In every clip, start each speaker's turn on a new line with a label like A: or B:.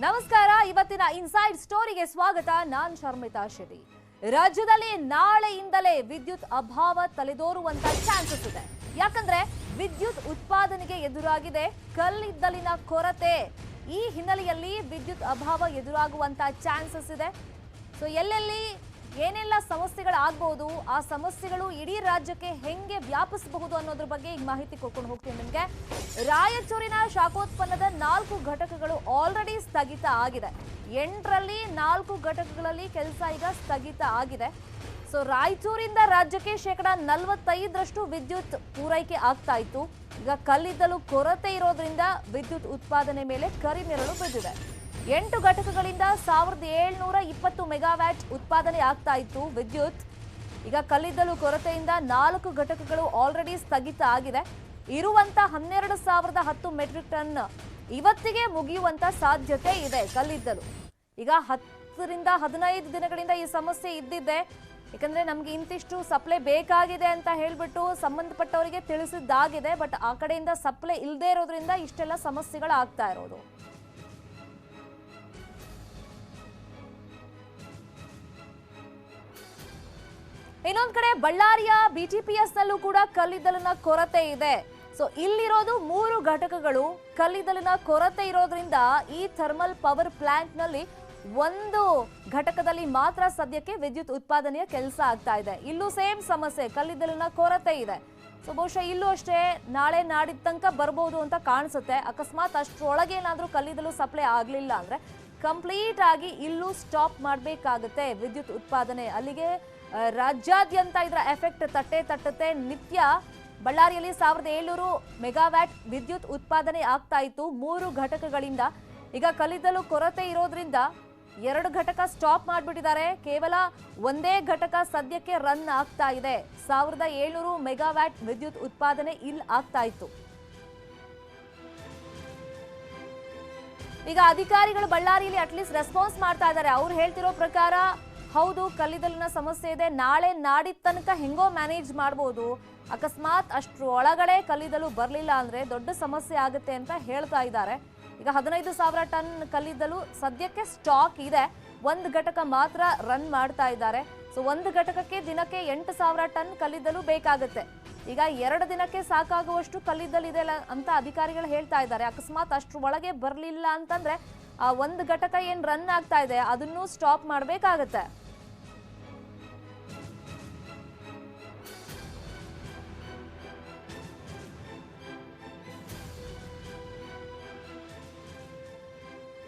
A: ನಮಸ್ಕಾರ. ಇವತ್ತಿನ ಇನ್ಸೈಡ್ ಸ್ಟೋರಿಗೆ ಸ್ವಾಗತ. ನಾನು ಶರ್ಮಿತಾ ಶೆಟ್ಟಿ. ರಾಜ್ಯದಲ್ಲಿ ನಾಳೆಯಿಂದಲೇ ವಿದ್ಯುತ್ ಅಭಾವ ತಲೆದೋರುವಂತ ಚಾನ್ಸಸ್ ಇದೆ. ಯಾಕಂದ್ರೆ ವಿದ್ಯುತ್ ಉತ್ಪಾದನೆಗೆ ಎದುರಾಗಿದೆ ಕಲ್ಲಿದ್ದಲಿನ ಕೊರತೆ. ಈ ಹಿನ್ನೆಲೆಯಲ್ಲಿ ವಿದ್ಯುತ್ ಅಭಾವ ಎದುರಾಗುವಂತ ಚಾನ್ಸಸ್ ಇದೆ. ಸೊ ಎಲ್ಲೆಲ್ಲಿ ಏನೆಲ್ಲ ಸಮಸ್ಯೆಗಳಾಗಬಹುದು, ಆ ಸಮಸ್ಯೆಗಳು ಇಡೀ ರಾಜ್ಯಕ್ಕೆ ಹೆಂಗೆ ವ್ಯಾಪಿಸಬಹುದು ಅನ್ನೋದ್ರ ಬಗ್ಗೆ ಈಗ ಮಾಹಿತಿ ಕೊಡ್ಕೊಂಡು ಹೋಗ್ತೀನಿ ನಿಮಗೆ. ರಾಯಚೂರಿನ ಶಾಖೋತ್ಪನ್ನದ 4 ಘಟಕಗಳು ಆಲ್ರೆಡಿ ಸ್ಥಗಿತ ಆಗಿದೆ. 8ರಲ್ಲಿ 4 ಘಟಕಗಳಲ್ಲಿ ಕೆಲಸ ಈಗ ಸ್ಥಗಿತ ಆಗಿದೆ. ಸೊ ರಾಯಚೂರಿಂದ ರಾಜ್ಯಕ್ಕೆ 45% ವಿದ್ಯುತ್ ಪೂರೈಕೆ ಆಗ್ತಾ ಇತ್ತು. ಈಗ ಕಲ್ಲಿದ್ದಲು ಕೊರತೆ ಇರೋದ್ರಿಂದ ವಿದ್ಯುತ್ ಉತ್ಪಾದನೆ ಮೇಲೆ ಕರಿನೆರಳು ಬಿದ್ದಿದೆ. 8 ಘಟಕಗಳಿಂದ 1720 ಮೆಗಾವ್ಯಾಟ್ ಉತ್ಪಾದನೆ ಆಗ್ತಾ ಇತ್ತು ವಿದ್ಯುತ್. ಈಗ ಕಲ್ಲಿದ್ದಲು ಕೊರತೆಯಿಂದ 4 ಘಟಕಗಳು ಆಲ್ರೆಡಿ ಸ್ಥಗಿತ ಆಗಿದೆ. ಇರುವಂತ 12,010 ಮೆಟ್ರಿಕ್ ಟನ್ ಇವತ್ತಿಗೆ ಮುಗಿಯುವಂತ ಸಾಧ್ಯತೆ ಇದೆ ಕಲ್ಲಿದ್ದಲು. ಈಗ 10ರಿಂದ 15 ದಿನಗಳಿಂದ ಈ ಸಮಸ್ಯೆ ಇದ್ದಿದೆ. ಯಾಕಂದ್ರೆ ನಮ್ಗೆ ಇಂತಿಷ್ಟು ಸಪ್ಲೈ ಬೇಕಾಗಿದೆ ಅಂತ ಹೇಳ್ಬಿಟ್ಟು ಸಂಬಂಧಪಟ್ಟವರಿಗೆ ತಿಳಿಸಿದ್ದಾಗಿದೆ. ಬಟ್ ಆ ಕಡೆಯಿಂದ ಸಪ್ಲೈ ಇಲ್ಲದೆ ಇರೋದ್ರಿಂದ ಇಷ್ಟೆಲ್ಲ ಸಮಸ್ಯೆಗಳಾಗ್ತಾ ಇರೋದು. ಇನ್ನೊಂದ್ ಕಡೆ ಬಳ್ಳಾರಿಯ BTPS ನಲ್ಲೂ ಕೂಡ ಕಲ್ಲಿದ್ದಲಿನ ಕೊರತೆ ಇದೆ. ಸೊ ಇಲ್ಲಿರೋದು 3 ಘಟಕಗಳು. ಕಲ್ಲಿದ್ದಲಿನ ಕೊರತೆ ಇರೋದ್ರಿಂದ ಈ ಥರ್ಮಲ್ ಪವರ್ ಪ್ಲಾಂಟ್ ನಲ್ಲಿ 1 ಘಟಕದಲ್ಲಿ ಮಾತ್ರ ಸದ್ಯಕ್ಕೆ ವಿದ್ಯುತ್ ಉತ್ಪಾದನೆಯ ಕೆಲಸ ಆಗ್ತಾ ಇದೆ. ಇಲ್ಲೂ ಸೇಮ್ ಸಮಸ್ಯೆ, ಕಲ್ಲಿದ್ದಲಿನ ಕೊರತೆ ಇದೆ. ಸೊ ಬಹುಶಃ ಇಲ್ಲೂ ಅಷ್ಟೇ ನಾಳೆ ನಾಡಿದ ತನಕ ಬರ್ಬೋದು ಅಂತ ಕಾಣಿಸುತ್ತೆ. ಅಕಸ್ಮಾತ್ ಅಷ್ಟರೊಳಗೆ ಏನಾದ್ರೂ ಕಲ್ಲಿದ್ದಲು ಸಪ್ಲೈ ಆಗ್ಲಿಲ್ಲ ಅಂದ್ರೆ ಕಂಪ್ಲೀಟ್ ಆಗಿ ಇಲ್ಲೂ ಸ್ಟಾಪ್ ಮಾಡಬೇಕಾಗುತ್ತೆ ವಿದ್ಯುತ್ ಉತ್ಪಾದನೆ. ಅಲ್ಲಿಗೆ ರಾಜ್ಯಾದ್ಯಂತ ಇದರ ಎಫೆಕ್ಟ್ ತಟ್ಟುತ್ತೆ. ನಿತ್ಯ ಬಳ್ಳಾರಿಯಲ್ಲಿ 1700 ಮೆಗಾವ್ಯಾಟ್ ವಿದ್ಯುತ್ ಉತ್ಪಾದನೆ ಆಗ್ತಾ ಇತ್ತು 3 ಘಟಕಗಳಿಂದ. ಈಗ ಕಲ್ಲಿದ್ದಲು ಕೊರತೆ ಇರೋದ್ರಿಂದ 2 ಘಟಕ ಸ್ಟಾಪ್ ಮಾಡಿಬಿಟ್ಟಿದ್ದಾರೆ. ಕೇವಲ 1 ಘಟಕ ಸದ್ಯಕ್ಕೆ ರನ್ ಆಗ್ತಾ ಇದೆ. 1700 ಮೆಗಾವ್ಯಾಟ್ ವಿದ್ಯುತ್ ಉತ್ಪಾದನೆ ಇಲ್ಲಿ ಆಗ್ತಾ ಇತ್ತು. ಈಗ ಅಧಿಕಾರಿಗಳು ಬಳ್ಳಾರಿಯಲ್ಲಿ ಅಟ್ಲೀಸ್ಟ್ ರೆಸ್ಪಾನ್ಸ್ ಮಾಡ್ತಾ ಇದ್ದಾರೆ. ಅವ್ರು ಹೇಳ್ತಿರೋ ಪ್ರಕಾರ ಹೌದು ಕಲ್ಲಿದ್ದಲಿನ ಸಮಸ್ಯೆ ಇದೆ, ನಾಳೆ ನಾಡಿದ ತನಕ ಹೆಂಗೋ ಮ್ಯಾನೇಜ್ ಮಾಡ್ಬೋದು. ಅಕಸ್ಮಾತ್ ಅಷ್ಟ್ರ ಒಳಗಡೆ ಕಲ್ಲಿದ್ದಲು ಬರಲಿಲ್ಲ ಅಂದ್ರೆ ದೊಡ್ಡ ಸಮಸ್ಯೆ ಆಗುತ್ತೆ ಅಂತ ಹೇಳ್ತಾ ಇದ್ದಾರೆ. ಈಗ 15,000 ಟನ್ ಕಲ್ಲಿದ್ದಲು ಸದ್ಯಕ್ಕೆ ಸ್ಟಾಕ್ ಇದೆ. 1 ಘಟಕ ಮಾತ್ರ ರನ್ ಮಾಡ್ತಾ ಇದ್ದಾರೆ. ಸೊ 1 ಘಟಕಕ್ಕೆ ದಿನಕ್ಕೆ 8,000 ಟನ್ ಕಲ್ಲಿದ್ದಲು ಬೇಕಾಗುತ್ತೆ. ಈಗ 2 ದಿನಕ್ಕೆ ಸಾಕಾಗುವಷ್ಟು ಕಲ್ಲಿದ್ದಲು ಇದೆ ಅಂತ ಅಧಿಕಾರಿಗಳು ಹೇಳ್ತಾ ಇದ್ದಾರೆ. ಅಕಸ್ಮಾತ್ ಅಷ್ಟ್ರ ಒಳಗೆ ಬರಲಿಲ್ಲ ಅಂತಂದ್ರೆ ಆ 1 ಘಟಕ ಏನ್ ರನ್ ಆಗ್ತಾ ಇದೆ ಅದನ್ನು ಸ್ಟಾಪ್ ಮಾಡಬೇಕಾಗತ್ತೆ.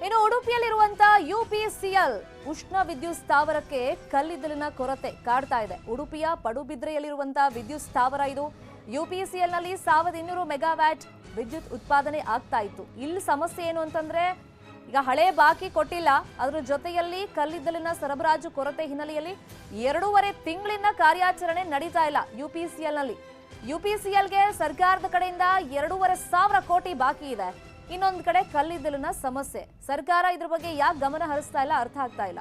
A: ಇನ್ನು ಉಡುಪಿಯಲ್ಲಿರುವಂತಹ UPCL ಉಷ್ಣ ವಿದ್ಯುತ್ ಸ್ಥಾವರಕ್ಕೆ ಕಲ್ಲಿದ್ದಲಿನ ಕೊರತೆ ಕಾಡ್ತಾ ಇದೆ. ಉಡುಪಿಯ ಪಡುಬಿದ್ರೆಯಲ್ಲಿರುವಂತಹ ವಿದ್ಯುತ್ ಸ್ಥಾವರ ಇದು. UPCL ನಲ್ಲಿ 1200 ಮೆಗಾವ್ಯಾಟ್ ವಿದ್ಯುತ್ ಉತ್ಪಾದನೆ ಆಗ್ತಾ ಇತ್ತು. ಇಲ್ಲಿ ಸಮಸ್ಯೆ ಏನು ಅಂತಂದ್ರೆ ಈಗ ಹಳೆ ಬಾಕಿ ಕೊಟ್ಟಿಲ್ಲ, ಅದ್ರ ಜೊತೆಯಲ್ಲಿ ಕಲ್ಲಿದ್ದಲಿನ ಸರಬರಾಜು ಕೊರತೆ ಹಿನ್ನೆಲೆಯಲ್ಲಿ 2.5 ತಿಂಗಳಿಂದ ಕಾರ್ಯಾಚರಣೆ ನಡೀತಾ ಇಲ್ಲ UPCL ನಲ್ಲಿ. UPCLಗೆ ಸರ್ಕಾರದ ಕಡೆಯಿಂದ 2,500 ಕೋಟಿ ಬಾಕಿ ಇದೆ. ಇನ್ನೊಂದು ಕಡೆ ಕಲ್ಲಿದ್ದಲಿನ ಸಮಸ್ಯೆ. ಸರ್ಕಾರ ಇದ್ರ ಬಗ್ಗೆ ಯಾಕೆ ಗಮನ ಹರಿಸ್ತಾ ಇಲ್ಲ ಅರ್ಥ ಆಗ್ತಾ ಇಲ್ಲ.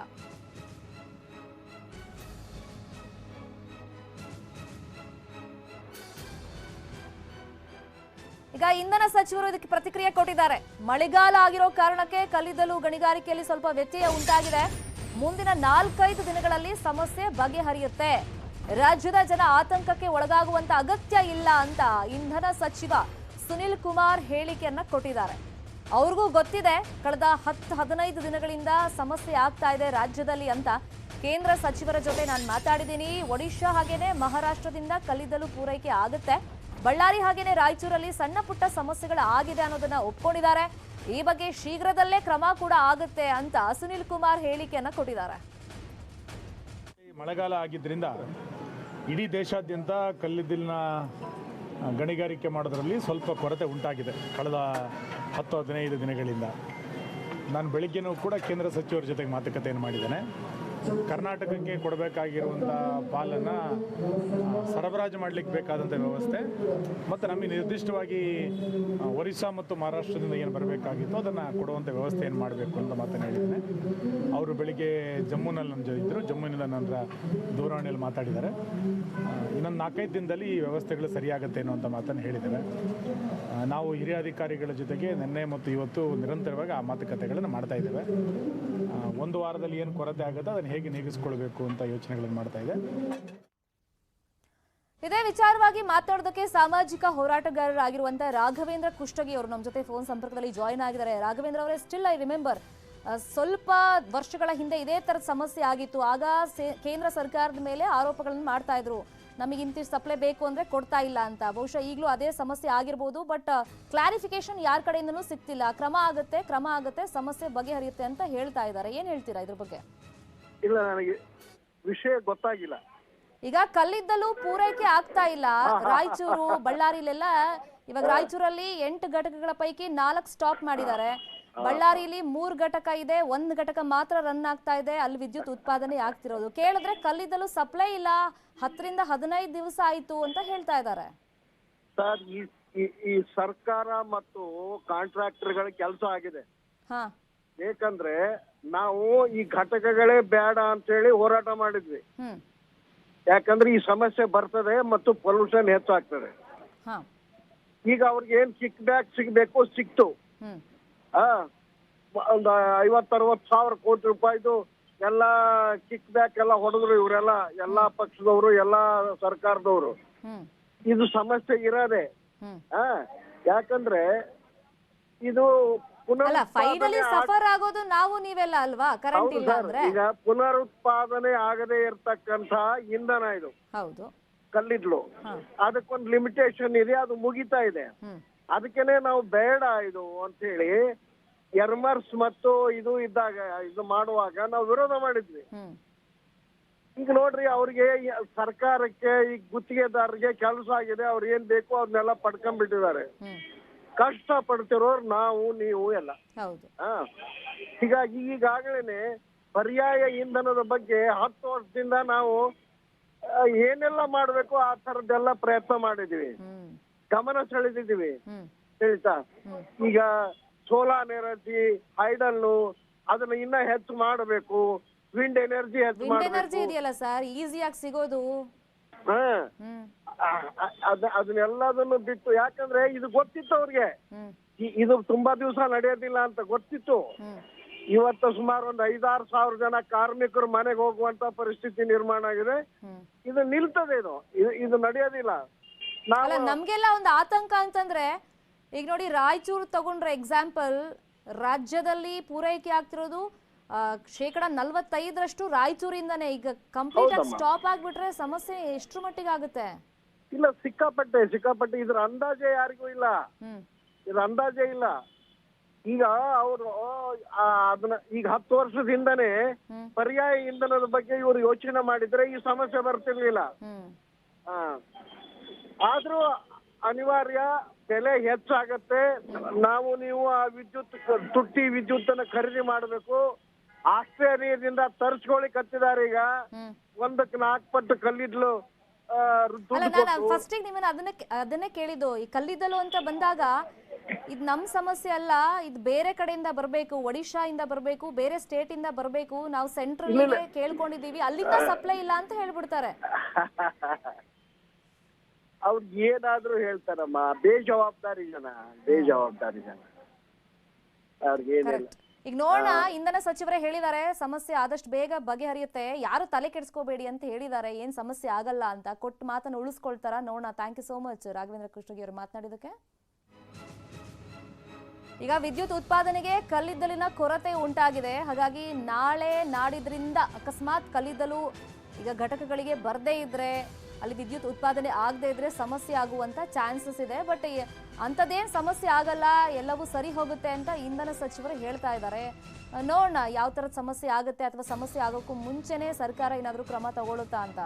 A: ಈಗ ಇಂಧನ ಸಚಿವರು ಇದಕ್ಕೆ ಪ್ರತಿಕ್ರಿಯೆ ಕೊಟ್ಟಿದ್ದಾರೆ. ಮಳೆಗಾಲ ಆಗಿರೋ ಕಾರಣಕ್ಕೆ ಕಲ್ಲಿದ್ದಲು ಗಣಿಗಾರಿಕೆಯಲ್ಲಿ ಸ್ವಲ್ಪ ವ್ಯತ್ಯಯ ಉಂಟಾಗಿದೆ. ಮುಂದಿನ 4-5 ದಿನಗಳಲ್ಲಿ ಸಮಸ್ಯೆ ಬಗೆಹರಿಯುತ್ತೆ. ರಾಜ್ಯದ ಜನ ಆತಂಕಕ್ಕೆ ಒಳಗಾಗುವಂತ ಅಗತ್ಯ ಇಲ್ಲ ಅಂತ ಇಂಧನ ಸಚಿವ ಸುನಿಲ್ ಕುಮಾರ್ ಹೇಳಿಕೆಯನ್ನ ಕೊಟ್ಟಿದ್ದಾರೆ. ಅವ್ರಿಗೂ ಗೊತ್ತಿದೆ ಕಳೆದ 10-15 ದಿನಗಳಿಂದ ಸಮಸ್ಯೆ ಆಗ್ತಾ ಇದೆ ರಾಜ್ಯದಲ್ಲಿ ಅಂತ. ಕೇಂದ್ರ ಸಚಿವರ ಜೊತೆ ನಾನು ಮಾತಾಡಿದ್ದೀನಿ. ಒಡಿಶಾ ಹಾಗೇನೆ ಮಹಾರಾಷ್ಟ್ರದಿಂದ ಕಲ್ಲಿದ್ದಲು ಪೂರೈಕೆ ಆಗುತ್ತೆ. ಬಳ್ಳಾರಿ ಹಾಗೇನೆ ರಾಯಚೂರಲ್ಲಿ ಸಣ್ಣ ಪುಟ್ಟ ಸಮಸ್ಯೆಗಳು ಆಗಿದೆ ಅನ್ನೋದನ್ನ ಒಪ್ಕೊಂಡಿದ್ದಾರೆ. ಈ ಬಗ್ಗೆ ಶೀಘ್ರದಲ್ಲೇ ಕ್ರಮ ಕೂಡ ಆಗುತ್ತೆ ಅಂತ ಸುನಿಲ್ ಕುಮಾರ್ ಹೇಳಿಕೆಯನ್ನ ಕೊಟ್ಟಿದ್ದಾರೆ.
B: ಮಳೆಗಾಲ ಆಗಿದ್ದರಿಂದ ಇಡೀ ದೇಶಾದ್ಯಂತ ಕಲ್ಲಿದ್ದಲಿನ ಗಣಿಗಾರಿಕೆ ಮಾಡೋದರಲ್ಲಿ ಸ್ವಲ್ಪ ಕೊರತೆ ಉಂಟಾಗಿದೆ ಕಳೆದ 10-15 ದಿನಗಳಿಂದ. ನಾನು ಬೆಳಿಗ್ಗೆನೂ ಕೂಡ ಕೇಂದ್ರ ಸಚಿವರ ಜೊತೆಗೆ ಮಾತುಕತೆಯನ್ನು ಮಾಡಿದ್ದೇನೆ. ಕರ್ನಾಟಕಕ್ಕೆ ಕೊಡಬೇಕಾಗಿರುವಂಥ ಪಾಲನ್ನು ಸರಬರಾಜು ಮಾಡಲಿಕ್ಕೆ ಬೇಕಾದಂಥ ವ್ಯವಸ್ಥೆ ಮತ್ತು ನಮಗೆ ನಿರ್ದಿಷ್ಟವಾಗಿ ಒರಿಸ್ಸಾ ಮತ್ತು ಮಹಾರಾಷ್ಟ್ರದಿಂದ ಏನು ಬರಬೇಕಾಗಿತ್ತು ಅದನ್ನು ಕೊಡುವಂಥ ವ್ಯವಸ್ಥೆ ಏನು ಮಾಡಬೇಕು ಅಂತ ಮಾತನ್ನು ಹೇಳಿದ್ದೇನೆ. ಅವರು ಬೆಳಿಗ್ಗೆ ಜಮ್ಮುನಲ್ಲಿ ನಮ್ಮ ಜೊತೆ ಇದ್ದರು. ಜಮ್ಮುವಿನಿಂದ ನನ್ನ ದೂರವಾಣಿಯಲ್ಲಿ ಮಾತಾಡಿದ್ದಾರೆ. ಇನ್ನೊಂದು 4-5 ದಿನದಲ್ಲಿ ಈ ವ್ಯವಸ್ಥೆಗಳು ಸರಿಯಾಗುತ್ತೆ ಅನ್ನುವಂಥ ಮಾತನ್ನು ಹೇಳಿದ್ದಾರೆ. ನಾವು ಹಿರಿಯ ಅಧಿಕಾರಿಗಳ ಜೊತೆಗೆ ನಿನ್ನೆ ಮತ್ತು ಇವತ್ತು ನಿರಂತರವಾಗಿ ಆ ಮಾತುಕತೆಗಳನ್ನು ಮಾಡ್ತಾ ಇದ್ದೇವೆ. ಒಂದು ವಾರದಲ್ಲಿ ಏನು ಕೊರತೆ ಆಗುತ್ತೆ ಅದನ್ನು ಹೇಗೆ ನೀಗಿಸ್ಕೊಳ್ಬೇಕು ಅಂತ ಯೋಚನೆಗಳನ್ನು ಮಾಡ್ತಾ ಇದೆ.
A: ಇದೇ ವಿಚಾರವಾಗಿ ಮಾತಾಡೋದಕ್ಕೆ ಸಾಮಾಜಿಕ ಹೋರಾಟಗಾರರಾಗಿರುವಂತಹ ರಾಘವೇಂದ್ರ ಕುಷ್ಟಗಿ ಅವರು ನಮ್ಮ ಜೊತೆ ಫೋನ್ ಸಂಪರ್ಕದಲ್ಲಿ ಜಾಯಿನ್ ಆಗಿದ್ದಾರೆ. ರಾಘವೇಂದ್ರ ಅವರೇ, ಸ್ಟಿಲ್ ಐ ರಿಮೆಂಬರ್ ಸ್ವಲ್ಪ ವರ್ಷಗಳ ಹಿಂದೆ ಇದೇ ತರದ ಸಮಸ್ಯೆ ಆಗಿತ್ತು. ಆಗ ಕೇಂದ್ರ ಸರ್ಕಾರದ ಮೇಲೆ ಆರೋಪಗಳನ್ನು ಮಾಡ್ತಾ ಇದ್ರು, ನಮಗೆ ಇಂತಿಷ್ಟು ಸಪ್ಲೈ ಬೇಕು ಅಂದ್ರೆ ಕೊಡ್ತಾ ಇಲ್ಲ ಅಂತ. ಬಹುಶಃ ಈಗಲೂ ಅದೇ ಸಮಸ್ಯೆ ಆಗಿರ್ಬೋದು. ಬಟ್ ಕ್ಲಾರಿಫಿಕೇಶನ್ ಯಾರ ಕಡೆಯಿಂದನೂ ಸಿಗ್ತಿಲ್ಲ. ಕ್ರಮ ಆಗುತ್ತೆ, ಸಮಸ್ಯೆ ಬಗೆಹರಿಯುತ್ತೆ ಅಂತ ಹೇಳ್ತಾ ಇದ್ದಾರೆ. ಏನ್ ಹೇಳ್ತೀರಾ ಇದ್ರ ಬಗ್ಗೆ?
C: ಇಲ್ಲ, ನನಗೆ ವಿಷಯ ಗೊತ್ತಾಗಿಲ್ಲ.
A: ಈಗ ಕಲ್ಲಿದ್ದಲು ಪೂರೈಕೆ ಆಗ್ತಾ ಇಲ್ಲ. ರಾಯಚೂರು, ಬಳ್ಳಾರಿಲೆಲ್ಲ ಇವಾಗ ರಾಯಚೂರಲ್ಲಿ 8 ಘಟಕಗಳ ಪೈಕಿ 4 ಸ್ಟಾಪ್ ಮಾಡಿದ್ದಾರೆ. ಬಳ್ಳಾರಿಲಿ 3 ಘಟಕ ಇದೆ, 1 ಘಟಕ ಮಾತ್ರ ರನ್ ಆಗ್ತಾ ಇದೆ. ಅಲ್ಲಿ ವಿದ್ಯುತ್ ಉತ್ಪಾದನೆ ಆಗ್ತಿರೋದು. ಕೇಳಿದ್ರೆ ಕಲ್ಲಿದ್ದಲು ಸಪ್ಲೈ ಇಲ್ಲ, 10 ರಿಂದ 15 ದಿವಸ ಆಯ್ತು ಅಂತ ಹೇಳ್ತಾ ಇದ್ದಾರೆ.
C: ಸರ್, ಈ ಸರ್ಕಾರ ಮತ್ತು ಕಾಂಟ್ರಾಕ್ಟರ್ಗಳ ಕೆಲಸ ಆಗಿದೆ. ಯಾಕಂದ್ರೆ ನಾವು ಈ ಘಟಕಗಳೇ ಬೇಡ ಅಂತ ಹೇಳಿ ಹೋರಾಟ ಮಾಡಿದ್ವಿ. ಯಾಕಂದ್ರೆ ಈ ಸಮಸ್ಯೆ ಬರ್ತದೆ ಮತ್ತು ಪೊಲ್ಯೂಷನ್ ಹೆಚ್ಚಾಗ್ತದೆ. ಈಗ ಅವ್ರಿಗೆ ಏನ್ ಕಿಕ್ ಬ್ಯಾಕ್ ಸಿಗ್ಬೇಕು ಸಿಕ್ತು. ಒಂದು 50-60 ಸಾವಿರ ಕೋಟಿ ರೂಪಾಯಿದು ಎಲ್ಲ ಕಿಕ್ ಬ್ಯಾಕ್ ಎಲ್ಲ ಹೊಡೆದ್ರು ಇವರೆಲ್ಲ, ಎಲ್ಲಾ ಪಕ್ಷದವರು, ಎಲ್ಲಾ ಸರ್ಕಾರದವರು. ಇದು ಸಮಸ್ಯೆ ಇರೋದೆ. ಯಾಕಂದ್ರೆ ಇದು
A: ಫೈನಲಿ ಸಫರ್ ಆಗೋದು ನಾವು ನೀವೆಲ್ಲ ಅಲ್ವಾ, ಕರೆಂಟ್ ಇಲ್ಲ ಅಂದ್ರೆ.
C: ಈಗ ಪುನರುತ್ಪಾದನೆ ಆಗದೆ ಇರ್ತಕ್ಕಂತ ಇಂಧನ ಇದು.
A: ಹೌದು,
C: ಕಲ್ಲಿದ್ಲು. ಅದಕ್ಕೊಂದು ಲಿಮಿಟೇಷನ್ ಇದೆ, ಅದು ಮುಗಿತಾ ಇದೆ. ಅದಕ್ಕೇನೆ ನಾವು ಬೇಡ ಇದು ಅಂತ ಹೇಳಿ ಎರ್ಮರ್ಸ್ ಮತ್ತು ಇದು ಇದ್ದಾಗ ಇದು ಮಾಡುವಾಗ ನಾವು ವಿರೋಧ ಮಾಡಿದ್ವಿ. ಈಗ ನೋಡ್ರಿ, ಅವ್ರಿಗೆ ಸರ್ಕಾರಕ್ಕೆ ಈ ಗುತ್ತಿಗೆದಾರರಿಗೆ ಕೆಲಸ ಆಗಿದೆ, ಅವ್ರು ಏನ್ ಬೇಕು ಅದನ್ನೆಲ್ಲ ಪಡ್ಕೊಂಡ್ಬಿಟ್ಟಿದ್ದಾರೆ. ಕಷ್ಟ ಪಡ್ತಿರೋರು ನಾವು, ನೀವು ಎಲ್ಲ. ಹೀಗಾಗಿ ಈಗಾಗಲೇ ಪರ್ಯಾಯ ಇಂಧನದ ಬಗ್ಗೆ 10 ವರ್ಷದಿಂದ ನಾವು ಏನೆಲ್ಲ ಮಾಡ್ಬೇಕು ಆ ತರದ್ದೆಲ್ಲ ಪ್ರಯತ್ನ ಮಾಡಿದೀವಿ, ಗಮನ ಸೆಳೆದಿದ್ದೀವಿ. ತಿಳಿತಾ? ಈಗ ಸೋಲಾರ್ ಎನರ್ಜಿ, ಹೈಡಲ್ಲು ಅದನ್ನ ಇನ್ನ ಹೆಚ್ಚು ಮಾಡಬೇಕು. ವಿಂಡ್ ಎನರ್ಜಿ ಹೆಚ್ಚು
A: ಎನರ್ಜಿ ಇದೆಯಲ್ಲ ಸರ್, ಈಸಿಯಾಗಿ ಸಿಗೋದು.
C: ಅದನ್ನೆಲ್ಲದನ್ನು ಬಿಟ್ಟು, ಯಾಕಂದ್ರೆ ಇದು ಗೊತ್ತಿತ್ತು ಅವ್ರಿಗೆ, ಇದು ತುಂಬಾ ದಿವಸ ನಡೆಯೋದಿಲ್ಲ ಅಂತ ಗೊತ್ತಿತ್ತು. ಇವತ್ತು ಸುಮಾರು ಒಂದು 5-6 ಸಾವಿರ ಜನ ಕಾರ್ಮಿಕರು ಮನೆಗೆ ಹೋಗುವಂತ ಪರಿಸ್ಥಿತಿ ನಿರ್ಮಾಣ ಆಗಿದೆ. ಇದು ನಿಲ್ತದೆ, ಇದು ನಡೆಯೋದಿಲ್ಲ.
A: ನಮ್ಗೆಲ್ಲ ಒಂದು ಆತಂಕ ಅಂತಂದ್ರೆ, ಈಗ ನೋಡಿ ರಾಯಚೂರು ತಗೊಂಡ್ರೆ ಎಕ್ಸಾಂಪಲ್, ರಾಜ್ಯದಲ್ಲಿ ಪೂರೈಕೆ ಆಗ್ತಿರೋದು 45% ರಾಯಚೂರಿಂದಾನೆ. ಈಗ ಕಂಪ್ಲೀಟ್ ಆಗಿ ಸ್ಟಾಪ್ ಆಗ್ಬಿಟ್ರೆ ಸಮಸ್ಯೆ ಎಷ್ಟು ಮಟ್ಟಿಗೆ ಆಗುತ್ತೆ?
C: ಇಲ್ಲ, ಸಿಕ್ಕಾಪಟ್ಟೆ ಇದ್ರ ಅಂದಾಜೆ ಯಾರಿಗೂ ಇಲ್ಲ. ಇದ್ರ ಅಂದಾಜೆ ಇಲ್ಲ. ಈಗ ಅವರು ಅದನ್ನ ಈಗ 10 ವರ್ಷದಿಂದನೇ ಪರ್ಯಾಯ ಇಂಧನದ ಬಗ್ಗೆ ಇವರು ಯೋಚನೆ ಮಾಡಿದ್ರೆ ಈ ಸಮಸ್ಯೆ ಬರ್ತಿರ್ಲಿಲ್ಲ. ಆದ್ರೂ ಅನಿವಾರ್ಯ, ಬೆಲೆ ಹೆಚ್ಚಾಗತ್ತೆ. ನಾವು ನೀವು ಆ ತುಟ್ಟಿ ವಿದ್ಯುತ್ ಅನ್ನ ಖರೀದಿ ಮಾಡಬೇಕು. ಆಸ್ಟ್ರೇಲಿಯಾದಿಂದ ತರಿಸ್ಕೊಳ್ಳಿ ಕತ್ತಿದ್ದಾರೆ. ಈಗ 1ಕ್ಕೆ 4 ಪಟ್ಟು ಕಲ್ಲಿದ್ಲು.
A: ಫಸ್ಟ್ ನಿಮ್ಮನ್ನ ಅದನ್ನೇ ಕೇಳಿದ್ದು. ಈ ಕಲ್ಲಿದ್ದಲು ಅಂತ ಬಂದಾಗ ಇದು ನಮ್ ಸಮಸ್ಯೆ ಅಲ್ಲ, ಇದು ಬೇರೆ ಕಡೆಯಿಂದ ಬರ್ಬೇಕು, ಒಡಿಶಾ ಇಂದ ಬರ್ಬೇಕು, ಬೇರೆ ಸ್ಟೇಟ್ ಇಂದ ಬರ್ಬೇಕು. ನಾವು ಸೆಂಟ್ರಲ್ ಕೇಳ್ಕೊಂಡಿದೀವಿ, ಅಲ್ಲಿಂದ ಸಪ್ಲೈ ಇಲ್ಲ ಅಂತ ಹೇಳ್ಬಿಡ್ತಾರೆ.
C: ಅವ್ರಿಗೆ ಏನಾದ್ರೂ ಹೇಳ್ತಾರಮ್ಮ, ಬೇಜವಾಬ್ದಾರಿ ಜನ. ಅವ್ರಿಗೆ ಏನಿಲ್ಲ.
A: ಈಗ ನೋಡೋಣ, ಇಂಧನ ಸಚಿವರೇ ಹೇಳಿದ್ದಾರೆ ಸಮಸ್ಯೆ ಆದಷ್ಟು ಬೇಗ ಬಗೆಹರಿಯುತ್ತೆ, ಯಾರು ತಲೆ ಕೆಡಿಸ್ಕೋಬೇಡಿ ಅಂತ ಹೇಳಿದ್ದಾರೆ. ಏನ್ ಸಮಸ್ಯೆ ಆಗಲ್ಲ ಅಂತ ಕೊಟ್ಟು ಮಾತನ್ನು ಉಳಿಸ್ಕೊಳ್ತಾರ ನೋಡೋಣ. Thank you so much Raghavendra Kushtagi ಅವರು ಮಾತನಾಡಿದಕ್ಕೆ. ಈಗ ವಿದ್ಯುತ್ ಉತ್ಪಾದನೆಗೆ ಕಲ್ಲಿದ್ದಲಿನ ಕೊರತೆ ಉಂಟಾಗಿದೆ. ಹಾಗಾಗಿ ನಾಳೆ ನಾಡಿದ್ರಿಂದ ಅಕಸ್ಮಾತ್ ಕಲ್ಲಿದ್ದಲು ಈಗ ಘಟಕಗಳಿಗೆ ಬರದೇ ಇದ್ರೆ, ಅಲ್ಲಿ ವಿದ್ಯುತ್ ಉತ್ಪಾದನೆ ಆಗದೆ ಇದ್ರೆ ಸಮಸ್ಯೆ ಆಗುವಂತ ಚಾನ್ಸಸ್ ಇದೆ. ಬಟ್ ಅಂಥದ್ದೇನು ಸಮಸ್ಯೆ ಆಗಲ್ಲ, ಎಲ್ಲವೂ ಸರಿ ಹೋಗುತ್ತೆ ಅಂತ ಇಂಧನ ಸಚಿವರು ಹೇಳ್ತಾ ಇದ್ದಾರೆ. ನೋಡೋಣ ಯಾವ ಥರದ ಸಮಸ್ಯೆ ಆಗುತ್ತೆ, ಅಥವಾ ಸಮಸ್ಯೆ ಆಗೋಕ್ಕೂ ಮುಂಚೆನೇ ಸರ್ಕಾರ ಏನಾದರೂ ಕ್ರಮ ತಗೊಳ್ಳುತ್ತಾ ಅಂತ.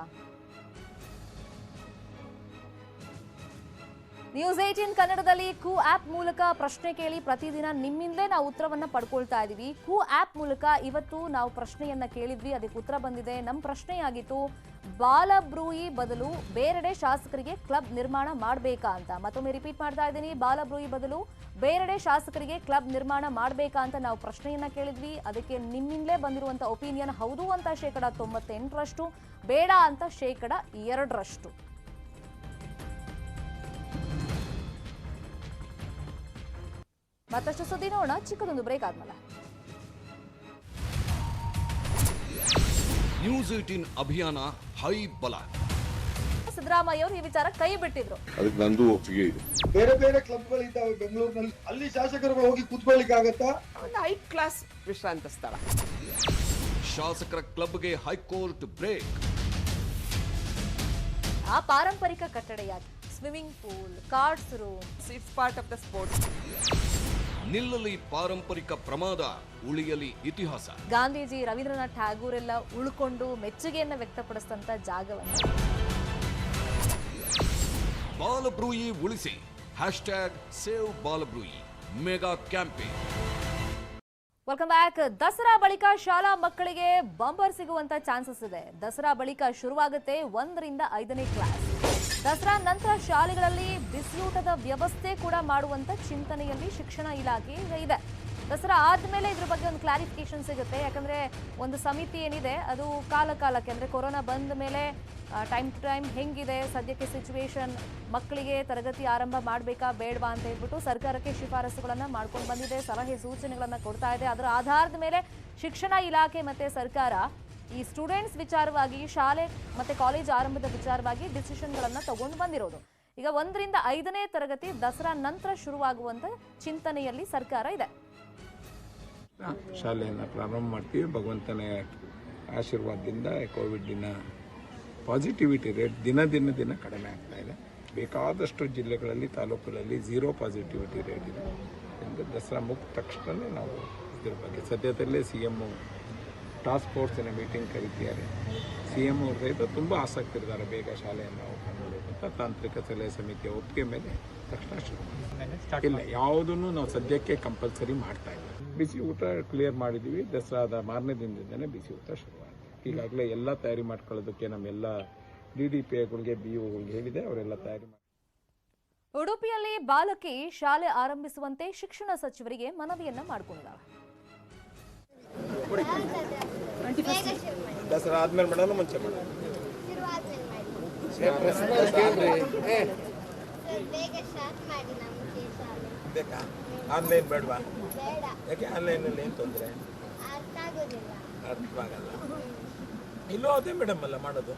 A: News18 ಕನ್ನಡದಲ್ಲಿ ಕೂ ಆಪ್ ಮೂಲಕ ಪ್ರಶ್ನೆ ಕೇಳಿ ಪ್ರತಿದಿನ ನಿಮ್ಮಿಂದಲೇ ನಾವು ಉತ್ತರವನ್ನ ಪಡ್ಕೊಳ್ತಾ ಇದೀವಿ. ಕೂ ಆಪ್ ಮೂಲಕ ಇವತ್ತು ನಾವು ಪ್ರಶ್ನೆಯನ್ನ ಕೇಳಿದ್ವಿ, ಅದಕ್ಕೆ ಉತ್ತರ ಬಂದಿದೆ. ನಮ್ಮ ಪ್ರಶ್ನೆಯಾಗಿತ್ತು, ಬಾಲಬ್ರೂಯಿ ಬದಲು ಬೇರೆಡೆ ಶಾಸಕರಿಗೆ ಕ್ಲಬ್ ನಿರ್ಮಾಣ ಮಾಡಬೇಕಾ ಅಂತ. ಮತ್ತೊಮ್ಮೆ ರಿಪೀಟ್ ಮಾಡ್ತಾ ಇದ್ದೀನಿ, ಬಾಲಬ್ರೂಯಿ ಬದಲು ಬೇರೆಡೆ ಶಾಸಕರಿಗೆ ಕ್ಲಬ್ ನಿರ್ಮಾಣ ಮಾಡಬೇಕಾ ಅಂತ ನಾವು ಪ್ರಶ್ನೆಯನ್ನ ಕೇಳಿದ್ವಿ. ಅದಕ್ಕೆ ನಿಮ್ಮಿಂದಲೇ ಬಂದಿರುವಂತ ಒಪಿನಿಯನ್ ಹೌದು ಅಂತ 98%, ಬೇಡ ಅಂತ 2%. ಮತ್ತಷ್ಟು ಸುದ್ದಿ ನೋಡೋಣ ಚಿಕ್ಕದೊಂದು ಬ್ರೇಕ್ ಆದ್ಮೇಲೆ.
D: ನ್ಯೂಸ್ 18 ಅಭಿಯಾನ ಹೈ ಬಲ.
A: ಸಿದ್ದರಾಮಯ್ಯ ಅವರು ಈ ವಿಚಾರ ಕೈ ಬಿಟ್ಟಿದ್ರು.
E: ಅದಕ್ಕೆ ನಂದು ಒಪ್ಪಿಗೆ ಇದೆ.
F: ಬೇರೆ ಬೇರೆ ಕ್ಲಬ್ಗಳು ಇದ್ದಾವೆ ಬೆಂಗಳೂರಿನಲ್ಲಿ, ಅಲ್ಲಿ ಶಾಸಕರುಗಳು ಹೋಗಿ ಕೂತ್ಕೊಳ್ಳಿಕ್ಕೆ ಆಗತ್ತಾ?
G: ಒಂದು ಹೈ ಕ್ಲಾಸ್ ವಿಶ್ರಾಂತ ಸ್ಥಳ.
D: ಶಾಸಕರ ಕ್ಲಬ್ಗೆ ಹೈಕೋರ್ಟ್ ಬ್ರೇಕ್.
A: ಆ ಪಾರಂಪರಿಕ ಕಟ್ಟಡ ಯಾಕೆ? Swimming pool, cards room,
G: it's part of the sports.
D: ನಿಲ್ಲಲಿ ಪಾರಂಪರಿಕ ಪ್ರಮಾದ, ಉಳಿಯಲಿ ಇತಿಹಾಸ.
A: ಗಾಂಧೀಜಿ, ರವೀಂದ್ರನಾಥ್ ಟ್ಯಾಗೂರ್ ಎಲ್ಲ ಉಳ್ಕೊಂಡು ಮೆಚ್ಚುಗೆಯನ್ನ ವ್ಯಕ್ತಪಡಿಸಿದಂತ ಜಾಗವನ್ನು.
D: ಬಾಲಬ್ರೂಯಿ ಉಳಿಸಿ #save Balabrooie mega campaign.
A: Welcome back. Dasara ಬಳಿಕ ಶಾಲಾ ಮಕ್ಕಳಿಗೆ ಬಂಪರ್ ಸಿಗುವಂತ ಚಾನ್ಸಸ್ ಇದೆ. ದಸರಾ ಬಳಿಕ ಶುರುವಾಗುತ್ತೆ 1ರಿಂದ 5ನೇ ಕ್ಲಾಸ್. ದಸರಾ ನಂತರ ಶಾಲೆಗಳಲ್ಲಿ ಬಿಸಿಯೂಟದ ವ್ಯವಸ್ಥೆ ಕೂಡ ಮಾಡುವಂತ ಚಿಂತನೆಯಲ್ಲಿ ಶಿಕ್ಷಣ ಇಲಾಖೆ ಇದೆ. ದಸರಾ ಆದ್ಮೇಲೆ ಇದ್ರ ಬಗ್ಗೆ ಒಂದು ಕ್ಲಾರಿಫಿಕೇಶನ್ ಸಿಗುತ್ತೆ. ಯಾಕಂದ್ರೆ ಒಂದು ಸಮಿತಿ ಏನಿದೆ ಅದು ಕಾಲಕ್ಕೆ, ಅಂದ್ರೆ ಕೊರೋನಾ ಬಂದ ಮೇಲೆ ಟೈಮ್ ಟು ಟೈಮ್ ಹೆಂಗಿದೆ ಸದ್ಯಕ್ಕೆ ಸಿಚುವೇಶನ್, ಮಕ್ಕಳಿಗೆ ತರಗತಿ ಆರಂಭ ಮಾಡಬೇಕಾ ಬೇಡವಾ ಅಂತ ಹೇಳ್ಬಿಟ್ಟು ಸರ್ಕಾರಕ್ಕೆ ಶಿಫಾರಸುಗಳನ್ನ ಮಾಡ್ಕೊಂಡು ಬಂದಿದೆ, ಸಲಹೆ ಸೂಚನೆಗಳನ್ನ ಕೊಡ್ತಾ ಇದೆ. ಅದರ ಆಧಾರದ ಮೇಲೆ ಶಿಕ್ಷಣ ಇಲಾಖೆ ಮತ್ತೆ ಸರ್ಕಾರ ಈ ಸ್ಟೂಡೆಂಟ್ಸ್ ವಿಚಾರವಾಗಿ, ಶಾಲೆ ಮತ್ತೆ ಕಾಲೇಜ್ ಆರಂಭದ ವಿಚಾರವಾಗಿ ಡಿಸಿಷನ್ಗಳನ್ನ ತಗೊಂಡು ಬಂದಿರೋದು. ಈಗ 1ರಿಂದ 5ನೇ ತರಗತಿ ದಸರಾ ನಂತರ ಶುರುವಾಗುವಂತ ಚಿಂತನೆಯಲ್ಲಿ ಸರ್ಕಾರ ಇದೆ.
H: ಶಾಲೆಯನ್ನು ಪ್ರಾರಂಭ ಮಾಡ್ತೀವಿ. ಭಗವಂತನ ಆಶೀರ್ವಾದದಿಂದ ಕೋವಿಡ್ನ ಪಾಸಿಟಿವಿಟಿ ರೇಟ್ ದಿನ ಕಡಿಮೆ ಆಗ್ತಾ ಇದೆ. ಬೇಕಾದಷ್ಟು ಜಿಲ್ಲೆಗಳಲ್ಲಿ, ತಾಲೂಕುಗಳಲ್ಲಿ 0 ಪಾಸಿಟಿವಿಟಿ ರೇಟ್ ಇದೆ ಎಂದು ದಸರಾ ಮುಗಿದ ತಕ್ಷಣ ನಾವು ಇದ್ರ ಬಗ್ಗೆ ಸದ್ಯದಲ್ಲೇ CM ಟಾಸ್ಕ್ ಫೋರ್ಸಿನ ಮೀಟಿಂಗ್ ಕರೀತಿದ್ದಾರೆ. CM ಅವ್ರ ಸಹಿತ ತುಂಬ ಆಸಕ್ತಿ ಇದ್ದಾರೆ ಬೇಗ ಶಾಲೆಯನ್ನು ಓಪನ್ ಮಾಡಬೇಕು ಅಂತ. ತಾಂತ್ರಿಕ ಸಲಹೆ ಸಮಿತಿಯ ಒಪ್ಪಿಗೆ ಮೇಲೆ ತಕ್ಷಣ ಶುರು ಇಲ್ಲ, ಯಾವುದನ್ನು ನಾವು ಸದ್ಯಕ್ಕೆ ಕಂಪಲ್ಸರಿ ಮಾಡ್ತಾ ಇಲ್ಲ. ಬಿಸಿ ಊಟ ಕ್ಲಿಯರ್ ಮಾಡಿದ್ದೀವಿ. ದಸರಾದ ಮಾರನೇ ದಿನದಿಂದನೇ ಬಿಸಿ ಊಟ ಶುರುವಾಗಿದೆ. ಈಗಾಗಲೇ ಎಲ್ಲ ತಯಾರಿ ಮಾಡ್ಕೊಳ್ಳೋದಕ್ಕೆ ನಮ್ಮೆಲ್ಲ DDPIಗಳಿಗೆ, BOಗಳಿಗೆ ಹೇಳಿದೆ, ಅವರೆಲ್ಲ ತಯಾರಿ ಮಾಡಿ.
A: ಉಡುಪಿಯಲ್ಲಿ ಬಾಲಕಿ ಶಾಲೆ ಆರಂಭಿಸುವಂತೆ ಶಿಕ್ಷಣ ಸಚಿವರಿಗೆ ಮನವಿಯನ್ನ ಮಾಡಿಕೊಂಡಿದ್ದಾರೆ.
F: ದಸರಾ ಆದ್ಮೇಲೆ ಮಾಡೋಣ, ಮುಂಚೆ ಮಾಡೋಣ? ಬೇಕಾ? ಆನ್ಲೈನ್ ಬೇಡವಾ? ಯಾಕೆ ಆನ್ಲೈನಲ್ಲಿ ಏನು ತೊಂದರೆ? ಅರ್ಥವಾಗಲ್ಲ. ಇಲ್ಲೂ ಅದೇ ಮೇಡಮ್ ಅಲ್ಲ ಮಾಡೋದು.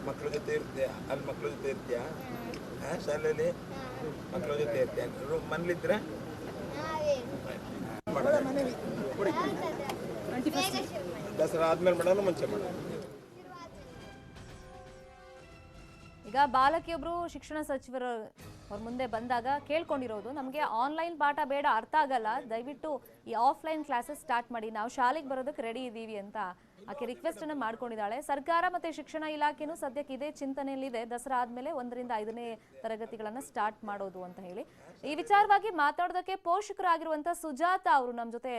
F: ಮಕ್ಕಳ ಜೊತೆ ಇರ್ತೀಯ, ಅಲ್ಲಿ ಮಕ್ಕಳ ಜೊತೆ ಇರ್ತೀಯ, ಶಾಲೆಯಲ್ಲಿ ಮಕ್ಕಳ ಜೊತೆ ಇರ್ತೀಯ. ಮನೇಲಿದ್ರೆ ದಸರಾ ಆದ್ಮೇಲೆ ಮಾಡೋಣ, ಮುಂಚೆ ಮಾಡೋಣ?
A: ಈಗ ಬಾಲಕಿಯೊಬ್ರು ಶಿಕ್ಷಣ ಸಚಿವರು ಅವ್ರ ಮುಂದೆ ಬಂದಾಗ ಕೇಳ್ಕೊಂಡಿರೋದು, ನಮಗೆ ಆನ್ಲೈನ್ ಪಾಠ ಬೇಡ, ಅರ್ಥ ಆಗಲ್ಲ, ದಯವಿಟ್ಟು ಈ ಆಫ್ಲೈನ್ ಕ್ಲಾಸಸ್ ಸ್ಟಾರ್ಟ್ ಮಾಡಿ, ನಾವು ಶಾಲೆಗೆ ಬರೋದಕ್ಕೆ ರೆಡಿ ಇದ್ದೀವಿ ಅಂತ ಆಕೆ ರಿಕ್ವೆಸ್ಟ್ ಅನ್ನು ಮಾಡ್ಕೊಂಡಿದ್ದಾಳೆ. ಸರ್ಕಾರ ಮತ್ತೆ ಶಿಕ್ಷಣ ಇಲಾಖೆನೂ ಸದ್ಯಕ್ಕೆ ಇದೇ ಚಿಂತನೆಯಲ್ಲಿದೆ, ದಸರಾ ಆದ್ಮೇಲೆ 1ರಿಂದ 5ನೇ ತರಗತಿಗಳನ್ನ ಸ್ಟಾರ್ಟ್ ಮಾಡೋದು ಅಂತ ಹೇಳಿ. ಈ ವಿಚಾರವಾಗಿ ಮಾತಾಡೋದಕ್ಕೆ ಪೋಷಕರಾಗಿರುವಂತ ಸುಜಾತ ಅವರು ನಮ್ಮ ಜೊತೆ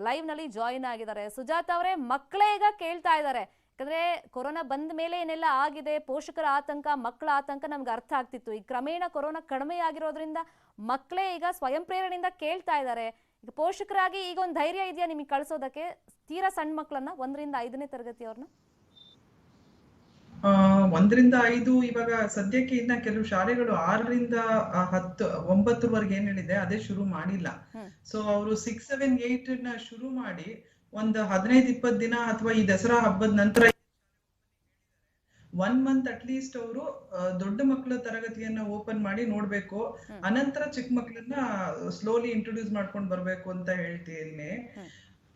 A: ಲೈವ್ ನಲ್ಲಿ ಜಾಯಿನ್ ಆಗಿದ್ದಾರೆ. ಸುಜಾತ ಅವರೇ, ಮಕ್ಕಳೇ ಈಗ ಕೇಳ್ತಾ ಇದ್ದಾರೆ, ಯಾಕಂದ್ರೆ ಕೊರೋನಾ ಬಂದ ಮೇಲೆ ಏನೆಲ್ಲ ಆಗಿದೆ, ಪೋಷಕರ ಆತಂಕ, ಮಕ್ಕಳ ಆತಂಕ ನಮ್ಗೆ ಅರ್ಥ ಆಗ್ತಿತ್ತು. ಈಗ ಕ್ರಮೇಣ ಕೊರೋನಾ ಕಡಿಮೆ ಆಗಿರೋದ್ರಿಂದ ಮಕ್ಕಳೇ ಈಗ ಸ್ವಯಂ ಪ್ರೇರಣೆಯಿಂದ ಕೇಳ್ತಾ ಇದ್ದಾರೆ. ಈಗ ಪೋಷಕರಾಗಿ ಈಗ ಒಂದು ಧೈರ್ಯ ಇದೆಯಾ ನಿಮಗೆ ಕಳ್ಸೋದಕ್ಕೆ ತೀರಾ ಸಣ್ಣ ಮಕ್ಕಳನ್ನ 1ರಿಂದ 5ನೇ ತರಗತಿಯವ್ರನ್ನ?
I: 1ರಿಂದ 5 ಇವಾಗ ಸದ್ಯಕ್ಕೆ ಇನ್ನ ಕೆಲವು ಶಾಲೆಗಳು 6ರಿಂದ 9ವರೆಗೆ ಏನ್ ಹೇಳಿದೆ ಅದೇ ಶುರು ಮಾಡಿಲ್ಲ. ಸೊ ಅವರು 6, 7, 8 ಶುರು ಮಾಡಿ ಒಂದು 15-20 ದಿನ ಅಥವಾ ಈ ದಸರಾ ಹಬ್ಬದ ನಂತರ 1 ಮಂತ್ ಅಟ್ ಲೀಸ್ಟ್ ಅವರು ದೊಡ್ಡ ಮಕ್ಕಳ ತರಗತಿಯನ್ನ ಓಪನ್ ಮಾಡಿ ನೋಡ್ಬೇಕು. ಅನಂತರ ಚಿಕ್ಕ ಮಕ್ಕಳನ್ನ ಸ್ಲೋಲಿ ಇಂಟ್ರೊಡ್ಯೂಸ್ ಮಾಡ್ಕೊಂಡು ಬರ್ಬೇಕು ಅಂತ ಹೇಳ್ತೀನಿ.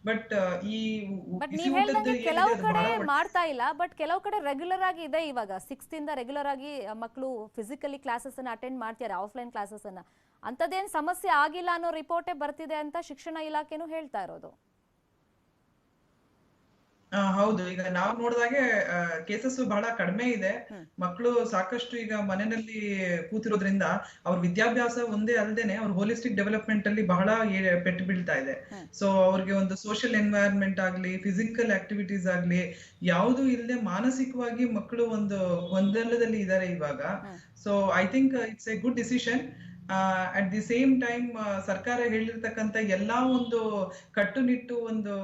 I: ಬಟ್
A: ನೀವ್ ಹೇಳ್ದಂಗೆ ಕೆಲವು ಕಡೆ ಮಾಡ್ತಾ ಇಲ್ಲ, ಬಟ್ ಕೆಲವು ಕಡೆ ರೆಗ್ಯುಲರ್ ಆಗಿ ಇದೆ. ಇವಾಗ 6th ಇಂದ ರೆಗ್ಯುಲರ್ ಆಗಿ ಮಕ್ಕಳು ಫಿಸಿಕಲಿ ಕ್ಲಾಸಸ್ ಅನ್ನ ಅಟೆಂಡ್ ಮಾಡ್ತಾರೆ, ಆಫ್ಲೈನ್ ಕ್ಲಾಸಸ್ ಅನ್ನ. ಅಂತದೇನ್ ಸಮಸ್ಯೆ ಆಗಿಲ್ಲ ಅನ್ನೋ ರಿಪೋರ್ಟೇ ಬರ್ತಿದೆ ಅಂತ ಶಿಕ್ಷಣ ಇಲಾಖೆನೂ ಹೇಳ್ತಾ ಇರೋದು.
I: ಹೌದು, ಈಗ ನಾವು ನೋಡಿದಾಗೆ ಕೇಸಸ್ ಬಹಳ ಕಡಿಮೆ ಇದೆ. ಮಕ್ಕಳು ಸಾಕಷ್ಟು ಈಗ ಮನೆಯಲ್ಲಿ ಕೂತಿರೋದ್ರಿಂದ ಅವ್ರ ವಿದ್ಯಾಭ್ಯಾಸ ಒಂದೇ ಅಲ್ಲದೇನೆ ಅವ್ರ ಹೋಲಿಸ್ಟಿಕ್ ಡೆವಲಪ್ಮೆಂಟ್ ಅಲ್ಲಿ ಬಹಳ ಪೆಟ್ಟು ಬೀಳ್ತಾ ಇದೆ. ಸೊ ಅವ್ರಿಗೆ ಒಂದು ಸೋಷಿಯಲ್ ಎನ್ವೈರನ್ಮೆಂಟ್ ಆಗ್ಲಿ, ಫಿಸಿಕಲ್ ಆಕ್ಟಿವಿಟೀಸ್ ಆಗ್ಲಿ, ಯಾವುದು ಇಲ್ಲದೆ ಮಾನಸಿಕವಾಗಿ ಮಕ್ಕಳು ಒಂದು ಗೊಂದಲದಲ್ಲಿ ಇದ್ದಾರೆ ಇವಾಗ. So I think it's A good decision. At the same time ಸರ್ಕಾರ ಹೇಳಿರ್ತಕ್ಕಂಥ ಎಲ್ಲಾ ಒಂದು ಕಟ್ಟುನಿಟ್ಟು ಒಂದು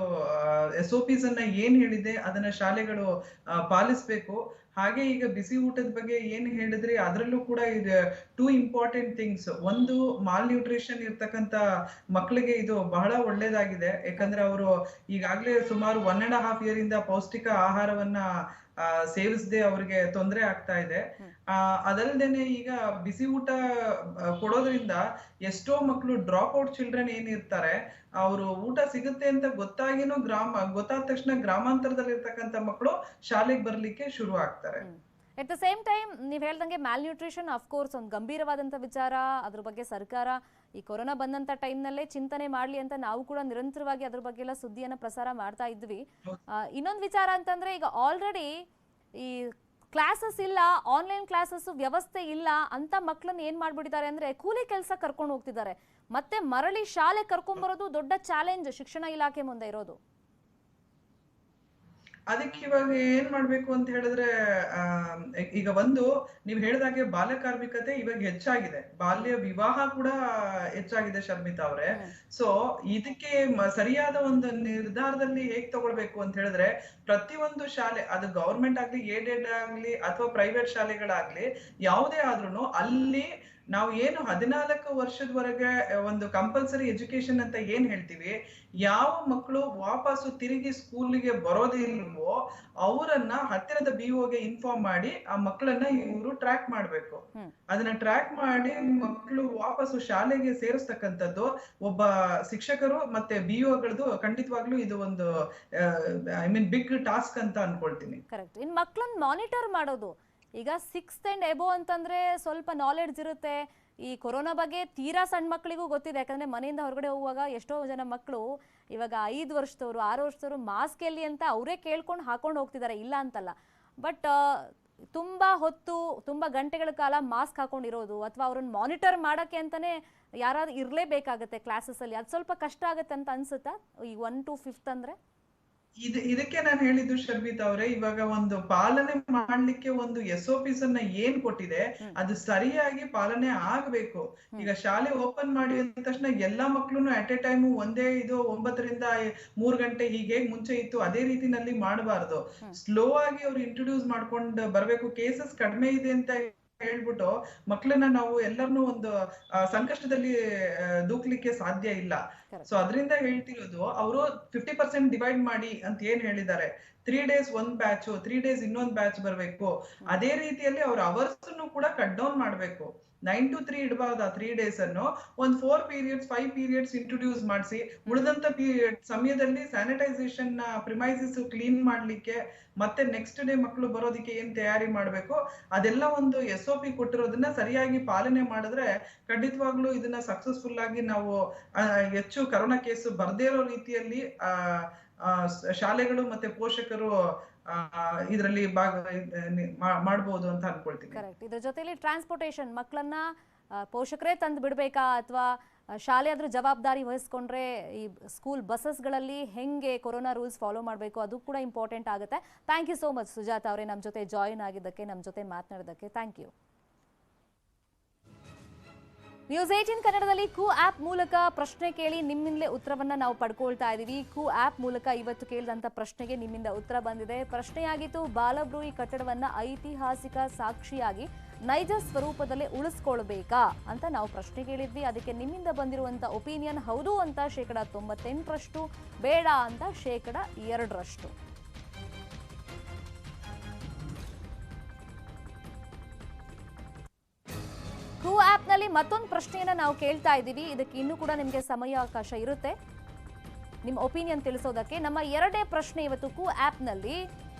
I: SOPs ಅನ್ನ ಏನ್ ಹೇಳಿದೆ ಅದನ್ನ ಶಾಲೆಗಳು ಪಾಲಿಸ್ಬೇಕು. ಹಾಗೆ ಈಗ ಬಿಸಿ ಊಟದ ಬಗ್ಗೆ ಏನ್ ಹೇಳಿದ್ರಿ ಅದ್ರಲ್ಲೂ ಕೂಡ ಇದು 2 ಇಂಪಾರ್ಟೆಂಟ್ ಥಿಂಗ್ಸ್. ಒಂದು, ಮಾಲ್ ನ್ಯೂಟ್ರಿಷನ್ ಇರ್ತಕ್ಕಂಥ ಮಕ್ಕಳಿಗೆ ಇದು ಬಹಳ ಒಳ್ಳೇದಾಗಿದೆ. ಯಾಕಂದ್ರೆ ಅವರು ಈಗಾಗ್ಲೇ ಸುಮಾರು 1.5 year ಇಂದ ಪೌಷ್ಟಿಕ ಆಹಾರವನ್ನ ಸೇವಿಸದೆ ಅವ್ರಿಗೆ ತೊಂದರೆ ಆಗ್ತಾ ಇದೆ. ಅದಲ್ದೇನೆ ಈಗ ಬಿಸಿ ಊಟ ಕೊಡೋದ್ರಿಂದ ಎಷ್ಟೋ ಮಕ್ಕಳು ಡ್ರಾಪ್ ಔಟ್ ಚಿಲ್ಡ್ರನ್ ಏನಿರ್ತಾರೆ, ಅವರು ಊಟ ಸಿಗುತ್ತೆ ಅಂತ ಗೊತ್ತಾಗಿನೂ ಗೊತ್ತಾದ ತಕ್ಷಣ ಗ್ರಾಮಾಂತರದಲ್ಲಿ ಇರ್ತಕ್ಕಂಥ ಮಕ್ಕಳು ಶಾಲೆಗೆ ಬರ್ಲಿಕ್ಕೆ ಶುರು ಆಗ್ತಾರೆ.
A: ಎಟ್ ದ ಸೇಮ್ ಟೈಮ್ ನೀವು ಹೇಳ್ದಂಗೆ ಮ್ಯಾಲ್ ನ್ಯೂಟ್ರಿಷನ್ ಅಫ್ಕೋರ್ಸ್ ಒಂದು ಗಂಭೀರವಾದಂಥ ವಿಚಾರ. ಅದ್ರ ಬಗ್ಗೆ ಸರ್ಕಾರ ಈ ಕೊರೋನಾ ಬಂದಂಥ ಟೈಮ್ನಲ್ಲೇ ಚಿಂತನೆ ಮಾಡಲಿ ಅಂತ ನಾವು ಕೂಡ ನಿರಂತರವಾಗಿ ಅದ್ರ ಬಗ್ಗೆ ಎಲ್ಲ ಸುದ್ದಿಯನ್ನು ಪ್ರಸಾರ ಮಾಡ್ತಾ ಇದ್ವಿ. ಇನ್ನೊಂದು ವಿಚಾರ ಅಂತಂದ್ರೆ, ಈಗ ಆಲ್ರೆಡಿ ಈ ಕ್ಲಾಸಸ್ ಇಲ್ಲ, ಆನ್ಲೈನ್ ಕ್ಲಾಸಸ್ ವ್ಯವಸ್ಥೆ ಇಲ್ಲ ಅಂತ ಮಕ್ಕಳನ್ನ ಏನ್ ಮಾಡ್ಬಿಟ್ಟಿದ್ದಾರೆ ಅಂದ್ರೆ ಕೂಲಿ ಕೆಲಸ ಕರ್ಕೊಂಡು ಹೋಗ್ತಿದ್ದಾರೆ. ಮತ್ತೆ ಮರಳಿ ಶಾಲೆ ಕರ್ಕೊಂಡ್ಬರೋದು ದೊಡ್ಡ ಚಾಲೆಂಜ್ ಶಿಕ್ಷಣ ಇಲಾಖೆ ಮುಂದೆ ಇರೋದು.
I: ಅದಕ್ಕೆ ಇವಾಗ ಏನ್ ಮಾಡ್ಬೇಕು ಅಂತ ಹೇಳಿದ್ರೆ, ಈಗ ಒಂದು ನೀವ್ ಹೇಳಿದಾಗೆ ಬಾಲ್ಯ ಕಾರ್ಮಿಕತೆ ಇವಾಗ ಹೆಚ್ಚಾಗಿದೆ, ಬಾಲ್ಯ ವಿವಾಹ ಕೂಡ ಹೆಚ್ಚಾಗಿದೆ ಶರ್ಮಿತಾ ಅವ್ರೆ. ಸೊ ಇದಕ್ಕೆ ಸರಿಯಾದ ಒಂದು ನಿರ್ಧಾರದಲ್ಲಿ ಹೇಗ್ ತಗೊಳ್ಬೇಕು ಅಂತ ಹೇಳಿದ್ರೆ, ಪ್ರತಿಯೊಂದು ಶಾಲೆ, ಅದು ಗವರ್ಮೆಂಟ್ ಆಗ್ಲಿ, ಏಡೆಡ್ ಆಗ್ಲಿ ಅಥವಾ ಪ್ರೈವೇಟ್ ಶಾಲೆಗಳಾಗ್ಲಿ, ಯಾವುದೇ ಆದ್ರೂ ಅಲ್ಲಿ ನಾವು ಏನು 14 ವರ್ಷದವರೆಗೆ ಒಂದು ಕಂಪಲ್ಸರಿ ಎಜುಕೇಶನ್ ಅಂತ ಏನ್ ಹೇಳ್ತೀವಿ, ಯಾವ ಮಕ್ಕಳು ವಾಪಸ್ಸು ತಿರುಗಿ ಸ್ಕೂಲಿಗೆ ಬರೋದಿಲ್ವೋ ಅವರನ್ನ ಹತ್ತಿರದ BOಗೆ ಇನ್ಫಾರ್ಮ್ ಮಾಡಿ ಆ ಮಕ್ಕಳನ್ನ ಇವರು ಟ್ರ್ಯಾಕ್ ಮಾಡ್ಬೇಕು. ಅದನ್ನ ಟ್ರ್ಯಾಕ್ ಮಾಡಿ ಮಕ್ಕಳು ವಾಪಸ್ಸು ಶಾಲೆಗೆ ಸೇರಿಸ್ತಕ್ಕಂಥದ್ದು ಒಬ್ಬ ಶಿಕ್ಷಕರು ಮತ್ತೆ BOಗಳದ್ದು ಖಂಡಿತವಾಗ್ಲೂ ಇದು ಒಂದು ಬಿಗ್ ಟಾಸ್ಕ್ ಅಂತ ಅನ್ಕೊಳ್ತೀನಿ.
A: ಕರೆಕ್ಟ್. ಇನ್ ಮಕ್ಕಳನ್ನ ಮಾನಿಟರ್ ಮಾಡೋದು, ಈಗ 6th and above ಅಂತಂದ್ರೆ ಸ್ವಲ್ಪ ನಾಲೆಡ್ಜ್ ಇರುತ್ತೆ. ಈ ಕೊರೋನಾ ಬಗ್ಗೆ ತೀರಾ ಸಣ್ಣ ಮಕ್ಕಳಿಗೂ ಗೊತ್ತಿದೆ, ಯಾಕಂದ್ರೆ ಮನೆಯಿಂದ ಹೊರಗಡೆ ಹೋಗುವಾಗ ಎಷ್ಟೋ ಜನ ಮಕ್ಕಳು ಇವಾಗ 5 ವರ್ಷದವರು 6 ವರ್ಷದವರು ಮಾಸ್ಕ್ ಎಲ್ಲಿ ಅಂತ ಅವರೇ ಕೇಳ್ಕೊಂಡು ಹಾಕೊಂಡು ಹೋಗ್ತಿದ್ದಾರೆ, ಇಲ್ಲ ಅಂತಲ್ಲ. ಬಟ್ ತುಂಬಾ ಹೊತ್ತು ತುಂಬಾ ಗಂಟೆಗಳ ಕಾಲ ಮಾಸ್ಕ್ ಹಾಕೊಂಡಿರೋದು ಅಥವಾ ಅವ್ರನ್ನ ಮಾನಿಟರ್ ಮಾಡಕ್ಕೆ ಅಂತಾನೆ ಯಾರಾದ್ರೂ ಇರ್ಲೇಬೇಕಾಗತ್ತೆ ಕ್ಲಾಸಸ್ ಅಲ್ಲಿ, ಅದು ಸ್ವಲ್ಪ ಕಷ್ಟ ಆಗತ್ತೆ ಅಂತ ಅನ್ಸುತ್ತಾ ಈ 1 to 5th ಅಂದ್ರೆ?
I: ಇದಕ್ಕೆ ನಾನು ಹೇಳಿದ್ದು ಶರ್ಮಿತಾ ಅವರೇ, ಇವಾಗ ಒಂದು ಪಾಲನೆ ಮಾಡ್ಲಿಕ್ಕೆ ಒಂದು SOPs ಅನ್ನ ಏನ್ ಕೊಟ್ಟಿದೆ ಅದು ಸರಿಯಾಗಿ ಪಾಲನೆ ಆಗ್ಬೇಕು. ಈಗ ಶಾಲೆ ಓಪನ್ ಮಾಡಿ ಅಂದ ತಕ್ಷಣ ಎಲ್ಲಾ ಮಕ್ಳು ಅಟ್ ಎ ಟೈಮ್ ಒಂದೇ 9 ರಿಂದ 3 ಗಂಟೆ ಹೀಗೆ ಮುಂಚೆ ಇತ್ತು ಅದೇ ರೀತಿನಲ್ಲಿ ಮಾಡಬಾರ್ದು. ಸ್ಲೋ ಆಗಿ ಅವ್ರು ಇಂಟ್ರೊಡ್ಯೂಸ್ ಮಾಡ್ಕೊಂಡು ಬರ್ಬೇಕು. ಕೇಸಸ್ ಕಡಿಮೆ ಇದೆ ಅಂತ ಹೇಳ್ಬಿಟ್ಟು ಮಕ್ಕಳನ್ನ ನಾವು ಎಲ್ಲರನ್ನೂ ಒಂದು ಸಂಕಷ್ಟದಲ್ಲಿ ದೂಕ್ಲಿಕ್ಕೆ ಸಾಧ್ಯ ಇಲ್ಲ. ಸೊ ಅದರಿಂದ ಹೇಳ್ತಿರೋದು, ಅವರು 50% ಡಿವೈಡ್ ಮಾಡಿ ಅಂತ ಏನ್ ಹೇಳಿದ್ದಾರೆ, 3 days ಒಂದ್ ಬ್ಯಾಚ್, 3 days ಇನ್ನೊಂದ್ ಬ್ಯಾಚ್ ಬರ್ಬೇಕು. ಅದೇ ರೀತಿಯಲ್ಲಿ ಅವ್ರ ಅವರ್ಸ್ ಕೂಡ ಕಟ್ ಡೌನ್ ಮಾಡ್ಬೇಕು. 9 to 3 ಇಡಬಾರ್ದು. 3 days ಅನ್ನು ಒಂದ್ 4 periods 5 periods ಇಂಟ್ರೊಡ್ಯೂಸ್ ಮಾಡಿಸಿ, ಉಳಿದಂತ ಸಮಯದಲ್ಲಿ ಸ್ಯಾನಿಟೈಸೇಷನ್ ಪ್ರಿಮೈಸಸ್ ಕ್ಲೀನ್ ಮಾಡ್ಲಿಕ್ಕೆ, ಮತ್ತೆ ನೆಕ್ಸ್ಟ್ ಡೇ ಮಕ್ಕಳು ಬರೋದಕ್ಕೆ ಏನ್ ತಯಾರಿ ಮಾಡ್ಬೇಕು ಅದೆಲ್ಲ ಒಂದು SOP ಕೊಟ್ಟಿರೋದನ್ನ ಸರಿಯಾಗಿ ಪಾಲನೆ ಮಾಡಿದ್ರೆ ಖಂಡಿತವಾಗ್ಲೂ ಇದನ್ನ ಸಕ್ಸಸ್ಫುಲ್ ಆಗಿ ನಾವು ಹೆಚ್ಚು ಕರೋನಾ ಕೇಸ್ ಬರ್ದೇ ಇರೋ ರೀತಿಯಲ್ಲಿ ಶಾಲೆಗಳು ಮತ್ತೆ ಪೋಷಕರು ಇದರಲ್ಲಿ ಮಾಡಬಹುದು ಅಂತ ಅನ್ಕೊಳ್ತೀನಿ.
A: ಕರೆಕ್ಟ್. ಇದ್ರ ಜೊತೆಲಿ ಟ್ರಾನ್ಸ್ಪೋರ್ಟೇಷನ್, ಮಕ್ಕಳನ್ನ ಪೋಷಕರೇ ತಂದು ಬಿಡ್ಬೇಕಾ ಅಥವಾ ಶಾಲೆ ಆದ್ರೂ ಜವಾಬ್ದಾರಿ ವಹಿಸ್ಕೊಂಡ್ರೆ ಈ ಸ್ಕೂಲ್ ಬಸ್ಸಸ್ಗಳಲ್ಲಿ ಹೆಂಗೆ ಕೊರೋನಾ ರೂಲ್ಸ್ ಫಾಲೋ ಮಾಡಬೇಕು ಅದು ಕೂಡ ಇಂಪಾರ್ಟೆಂಟ್ ಆಗುತ್ತೆ. Thank you so much Sujatha ಅವರೇ, ನಮ್ಮ ಜೊತೆ ಜಾಯಿನ್ ಆಗಿದ್ದಕ್ಕೆ, ನಮ್ಮ ಜೊತೆ ಮಾತನಾಡಿದ್ದಕ್ಕೆ ಥ್ಯಾಂಕ್ ಯು. ನ್ಯೂಸ್ 18 ಕನ್ನಡದಲ್ಲಿ ಕೂ ಆಪ್ ಮೂಲಕ ಪ್ರಶ್ನೆ ಕೇಳಿ ನಿಮ್ಮಿಂದಲೇ ಉತ್ತರವನ್ನ ನಾವು ಪಡ್ಕೊಳ್ತಾ ಇದ್ದೀವಿ. ಕೂ ಆಪ್ ಮೂಲಕ ಇವತ್ತು ಕೇಳಿದಂಥ ಪ್ರಶ್ನೆಗೆ ನಿಮ್ಮಿಂದ ಉತ್ತರ ಬಂದಿದೆ. ಪ್ರಶ್ನೆಯಾಗಿತ್ತು, ಬಾಲಬ್ರೂಯಿ ಕಟ್ಟಡವನ್ನ ಐತಿಹಾಸಿಕ ಸಾಕ್ಷಿಯಾಗಿ ನೈಜ ಸ್ವರೂಪದಲ್ಲಿ ಉಳಿಸ್ಕೊಳ್ಬೇಕಾ ಅಂತ ನಾವು ಪ್ರಶ್ನೆ ಕೇಳಿದ್ವಿ. ಅದಕ್ಕೆ ನಿಮ್ಮಿಂದ ಬಂದಿರುವಂಥ ಒಪಿನಿಯನ್ ಹೌದು ಅಂತ 98%, ಬೇಡ ಅಂತ 2%. ಕೂ ಆ್ಯಪ್ನಲ್ಲಿ ಮತ್ತೊಂದು ಪ್ರಶ್ನೆಯನ್ನು ನಾವು ಕೇಳ್ತಾ ಇದ್ದೀವಿ. ಇದಕ್ಕೆ ಇನ್ನೂ ಕೂಡ ನಿಮಗೆ ಸಮಯಾವಕಾಶ ಇರುತ್ತೆ ನಿಮ್ಮ ಒಪಿನಿಯನ್ ತಿಳಿಸೋದಕ್ಕೆ. ನಮ್ಮ 2ನೇ ಪ್ರಶ್ನೆ ಇವತ್ತು ಕೂ ಆ್ಯಪ್ನಲ್ಲಿ,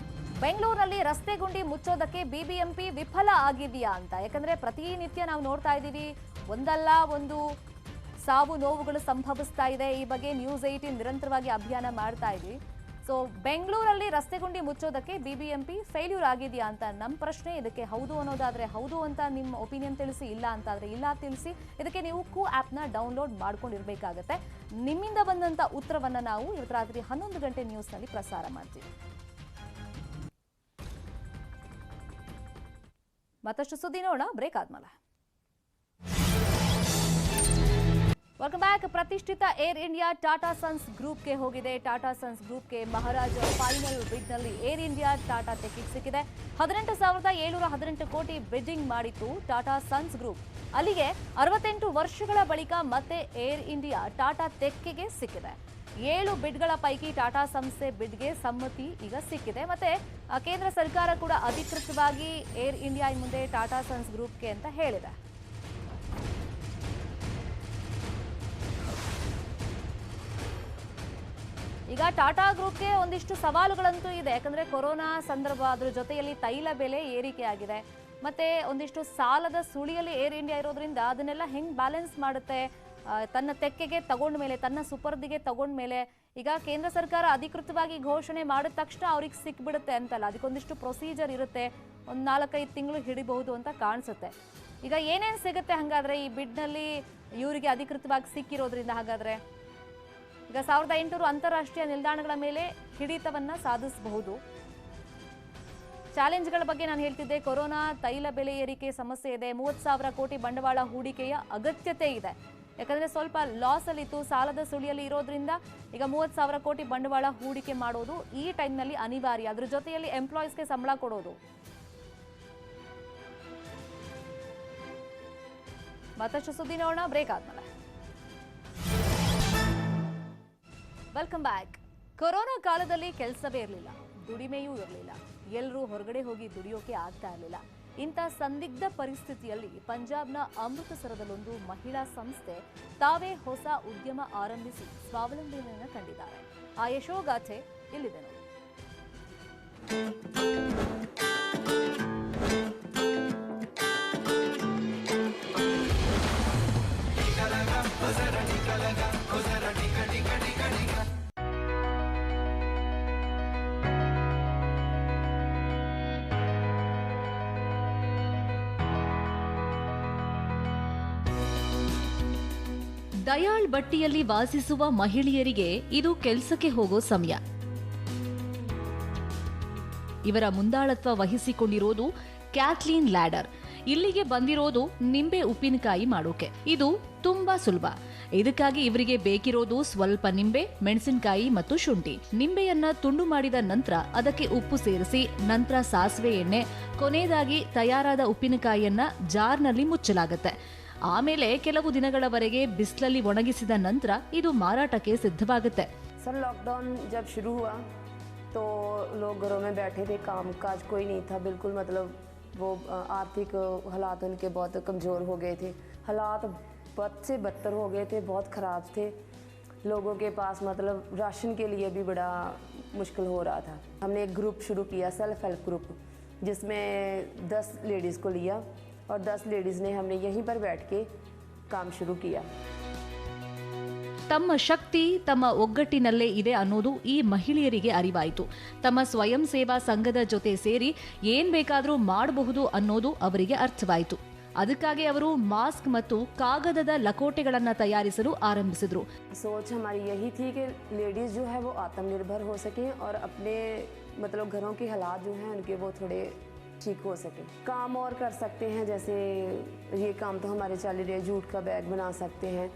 A: ಬೆಂಗಳೂರಿನಲ್ಲಿ ರಸ್ತೆ ಗುಂಡಿ ಮುಚ್ಚೋದಕ್ಕೆ BBMP ವಿಫಲ ಆಗಿದೆಯಾ ಅಂತ. ಯಾಕಂದರೆ ಪ್ರತಿನಿತ್ಯ ನಾವು ನೋಡ್ತಾ ಇದ್ದೀವಿ, ಒಂದಲ್ಲ ಒಂದು ಸಾವು ನೋವುಗಳು ಸಂಭವಿಸ್ತಾ ಇದೆ. ಈ ಬಗ್ಗೆ ನ್ಯೂಸ್ 18 ನಿರಂತರವಾಗಿ ಅಭಿಯಾನ ಮಾಡ್ತಾ ಇದ್ವಿ. ಸೊ ಸೊ ಬೆಂಗಳೂರಲ್ಲಿ ರಸ್ತೆ ಗುಂಡಿ ಮುಚ್ಚೋದಕ್ಕೆ ಬಿಬಿಎಂಪಿ ಫೇಲ್ಯೂರ್ ಆಗಿದೆಯಾ ಅಂತ ನಮ್ಮ ಪ್ರಶ್ನೆ. ಇದಕ್ಕೆ ಹೌದು ಅನ್ನೋದಾದ್ರೆ ಹೌದು ಅಂತ ನಿಮ್ಮ ಒಪಿನಿಯನ್ ತಿಳಿಸಿ, ಇಲ್ಲ ಅಂತಾದ್ರೆ ಇಲ್ಲ ತಿಳಿಸಿ. ಇದಕ್ಕೆ ನೀವು ಕೂ ಆ್ಯಪ್ನ ಡೌನ್ಲೋಡ್ ಮಾಡ್ಕೊಂಡಿರ್ಬೇಕಾಗತ್ತೆ. ನಿಮ್ಮಿಂದ ಬಂದಂಥ ಉತ್ತರವನ್ನು ನಾವು ಇವತ್ತು ರಾತ್ರಿ 11 ಗಂಟೆ ನ್ಯೂಸ್ನಲ್ಲಿ ಪ್ರಸಾರ ಮಾಡ್ತೀವಿ. ಮತ್ತಷ್ಟು ಸುದ್ದಿ ನೋಡೋಣ ಬ್ರೇಕ್ ಆದ್ಮೇಲೆ. Welcome back. ಪ್ರತಿಷ್ಠಿತ ಏರ್ ಇಂಡಿಯಾ ಟಾಟಾ ಸನ್ಸ್ ಗ್ರೂಪ್ಗೆ ಹೋಗಿದೆ. ಟಾಟಾ ಸನ್ಸ್ ಗ್ರೂಪ್ಗೆ ಮಹಾರಾಜ ಫೈನಲ್ ಬಿಡ್ನಲ್ಲಿ ಏರ್ ಇಂಡಿಯಾ ಟಾಟಾ ಟೆಕ್ಕಿಗೆ ಸಿಕ್ಕಿದೆ. 18,718 ಕೋಟಿ ಬಿಡ್ಡಿಂಗ್ ಮಾಡಿತ್ತು ಟಾಟಾ ಸನ್ಸ್ ಗ್ರೂಪ್. ಅಲ್ಲಿಗೆ 68 ವರ್ಷಗಳ ಬಳಿಕ ಮತ್ತೆ ಏರ್ ಇಂಡಿಯಾ ಟಾಟಾ ಟೆಕ್ಕಿಗೆ ಸಿಕ್ಕಿದೆ. 7 ಬಿಡ್ಗಳ ಪೈಕಿ ಟಾಟಾ ಸಂಸ್ಥೆ ಬಿಡ್ಗೆ ಸಮ್ಮತಿ ಈಗ ಸಿಕ್ಕಿದೆ. ಮತ್ತೆ ಕೇಂದ್ರ ಸರ್ಕಾರ ಕೂಡ ಅಧಿಕೃತವಾಗಿ ಏರ್ ಇಂಡಿಯಾ ಮುಂದೆ ಟಾಟಾ ಸನ್ಸ್ ಗ್ರೂಪ್ಗೆ ಅಂತ ಹೇಳಿದೆ. ಈಗ ಟಾಟಾ ಗ್ರೂಪ್ಗೆ ಒಂದಿಷ್ಟು ಸವಾಲುಗಳಂತೂ ಇದೆ. ಯಾಕಂದ್ರೆ ಕೊರೋನಾ ಸಂದರ್ಭ, ಅದ್ರ ಜೊತೆಯಲ್ಲಿ ತೈಲ ಬೆಲೆ ಏರಿಕೆ ಆಗಿದೆ, ಮತ್ತೆ ಒಂದಿಷ್ಟು ಸಾಲದ ಸುಳಿಯಲ್ಲಿ ಏರ್ ಇಂಡಿಯಾ ಇರೋದ್ರಿಂದ ಅದನ್ನೆಲ್ಲ ಹೆಂಗ್ ಬ್ಯಾಲೆನ್ಸ್ ಮಾಡುತ್ತೆ ತನ್ನ ತೆಕ್ಕೆಗೆ ತಗೊಂಡ್ಮೇಲೆ, ತನ್ನ ಸುಪರ್ದಿಗೆ ತಗೊಂಡ್ಮೇಲೆ. ಈಗ ಕೇಂದ್ರ ಸರ್ಕಾರ ಅಧಿಕೃತವಾಗಿ ಘೋಷಣೆ ಮಾಡಿದ ತಕ್ಷಣ ಅವ್ರಿಗೆ ಸಿಕ್ಬಿಡುತ್ತೆ ಅಂತಲ್ಲ, ಅದಕ್ಕೊಂದಿಷ್ಟು ಪ್ರೊಸೀಜರ್ ಇರುತ್ತೆ. ಒಂದು 4-5 ತಿಂಗಳು ಹಿಡಿಬಹುದು ಅಂತ ಕಾಣಿಸುತ್ತೆ. ಈಗ ಏನೇನು ಸಿಗುತ್ತೆ ಹಾಗಾದ್ರೆ ಈ ಬಿಡ್ನಲ್ಲಿ ಇವರಿಗೆ ಅಧಿಕೃತವಾಗಿ ಸಿಕ್ಕಿರೋದ್ರಿಂದ? ಹಾಗಾದ್ರೆ ಈಗ 1800 ಅಂತಾರಾಷ್ಟ್ರೀಯ ನಿಲ್ದಾಣಗಳ ಮೇಲೆ ಹಿಡಿತವನ್ನ ಸಾಧಿಸಬಹುದು. ಚಾಲೆಂಜ್ಗಳ ಬಗ್ಗೆ ನಾನು ಹೇಳ್ತಿದ್ದೆ. ಕೊರೋನಾ, ತೈಲ ಬೆಲೆ ಏರಿಕೆ ಸಮಸ್ಯೆ ಇದೆ, 30,000 ಕೋಟಿ ಬಂಡವಾಳ ಹೂಡಿಕೆಯ ಅಗತ್ಯತೆ ಇದೆ. ಯಾಕಂದ್ರೆ ಸ್ವಲ್ಪ ಲಾಸ್ ಅಲ್ಲಿ ಇತ್ತು, ಸಾಲದ ಸುಳಿಯಲ್ಲಿ ಇರೋದ್ರಿಂದ ಈಗ 30,000 ಕೋಟಿ ಬಂಡವಾಳ ಹೂಡಿಕೆ ಮಾಡೋದು ಈ ಟೈಮ್ನಲ್ಲಿ ಅನಿವಾರ್ಯ. ಅದ್ರ ಜೊತೆಯಲ್ಲಿ ಎಂಪ್ಲಾಯೀಸ್ಗೆ ಸಂಬಳ ಕೊಡೋದು. ಮತ್ತಷ್ಟು ಸುದ್ದಿ ನೋಡೋಣ ಬ್ರೇಕ್ ಆದ್ಮೇಲೆ. Welcome back. ಕೊರೋನಾ ಕಾಲದಲ್ಲಿ ಕೆಲಸವೇ ಇರಲಿಲ್ಲ, ದುಡಿಮೆಯೂ ಇರಲಿಲ್ಲ, ಎಲ್ಲರೂ ಹೊರಗಡೆ ಹೋಗಿ ದುಡಿಯೋಕೆ ಆಗ್ತಾ ಇರಲಿಲ್ಲ. ಇಂಥ ಸಂದಿಗ್ಧ ಪರಿಸ್ಥಿತಿಯಲ್ಲಿ ಪಂಜಾಬ್ನ ಅಮೃತಸರದಲ್ಲೊಂದು ಮಹಿಳಾ ಸಂಸ್ಥೆ ತಾವೇ ಹೊಸ ಉದ್ಯಮ ಆರಂಭಿಸಿ ಸ್ವಾವಲಂಬನೆಯನ್ನು ಕಂಡಿದ್ದಾರೆ. ಆ ಯಶೋಗಾಥೆ ಇಲ್ಲಿದೆ ನೋಡಿ. ದಯಾಳ್ ಬಟ್ಟಿಯಲ್ಲಿ ವಾಸಿಸುವ ಮಹಿಳೆಯರಿಗೆ ಇದು ಕೆಲಸಕ್ಕೆ ಹೋಗೋ ಸಮಯ. ಇವರ ಮುಂದಾಳತ್ವ ವಹಿಸಿಕೊಂಡಿರೋದು ಕ್ಯಾಥ್ಲೀನ್ ಲ್ಯಾಡರ್. ಇಲ್ಲಿಗೆ ಬಂದಿರೋದು ನಿಂಬೆ ಉಪ್ಪಿನಕಾಯಿ ಮಾಡೋಕೆ. ಇದು ತುಂಬಾ ಸುಲಭ. ಇದಕ್ಕಾಗಿ ಇವರಿಗೆ ಬೇಕಿರೋದು ಸ್ವಲ್ಪ ನಿಂಬೆ, ಮೆಣಸಿನಕಾಯಿ ಮತ್ತು ಶುಂಠಿ. ನಿಂಬೆಯನ್ನ ತುಂಡು ಮಾಡಿದ ನಂತರ ಅದಕ್ಕೆ ಉಪ್ಪು ಸೇರಿಸಿ, ನಂತರ ಸಾಸಿವೆ ಎಣ್ಣೆ, ಕೊನೆಯದಾಗಿ ತಯಾರಾದ ಉಪ್ಪಿನಕಾಯಿಯನ್ನ ಜಾರ್ನಲ್ಲಿ ಮುಚ್ಚಲಾಗುತ್ತೆ. ಆಮೇಲೆ ಕೆಲವು ದಿನಗಳವರೆಗೆ ಬಿಸಿಲಲ್ಲಿ ಒಣಗಿಸಿದ ನಂತರ ಇದು ಮಾರಾಟಕ್ಕೆ ಸಿದ್ಧವಾಗುತ್ತೆ.
E: सर लॉकडाउन जब शुरू हुआ तो लोग घरों में बैठे थे, काम काज कोई नहीं था बिल्कुल. मतलब वो आर्थिक हालात उनके बहुत कमज़ोर हो गए थे, हालात बद से बदतर हो गए थे, बहुत ख़राब थे. लोगों के पास मतलब राशन के लिए भी बड़ा मुश्किल हो रहा था. हमने एक ग्रुप शुरू किया, सेल्फ हेल्प ग्रुप, जिसमें 10 लेडीज़ को लिया और 10 लेडीज़ ने हमने यहीं पर बैठ के काम शुरू किया.
A: ತಮ್ಮ ಶಕ್ತಿ ತಮ್ಮ ಒಗ್ಗಟ್ಟಿನಲ್ಲೇ ಇದೆ ಅನ್ನೋದು ಈ ಮಹಿಳೆಯರಿಗೆ ಅರಿವಾಯಿತು. ತಮ್ಮ ಸ್ವಯಂ ಸೇವಾ ಸಂಘದ ಜೊತೆ ಸೇರಿ ಏನ್ ಬೇಕಾದರೂ ಮಾಡಬಹುದು ಅನ್ನೋದು ಅವರಿಗೆ ಅರ್ಥವಾಯಿತು. ಅದಕ್ಕಾಗಿ ಅವರು ಮಾಸ್ಕ್ ಮತ್ತು ಕಾಗದದ ಲಕೋಟೆಗಳನ್ನು ತಯಾರಿಸಲು ಆರಂಭಿಸಿದ್ರು.
E: सोच हमारी यही थी कि लेडीज़ जो है वो आत्मनिर्भर हो सकें और अपने मतलब घरों के हालात जो हैं उनके वो थोड़े ठीक हो सके. काम और कर सकते हैं, जैसे ये काम तो हमारे चल रहे हैं, जूट का बैग बना सकते हैं,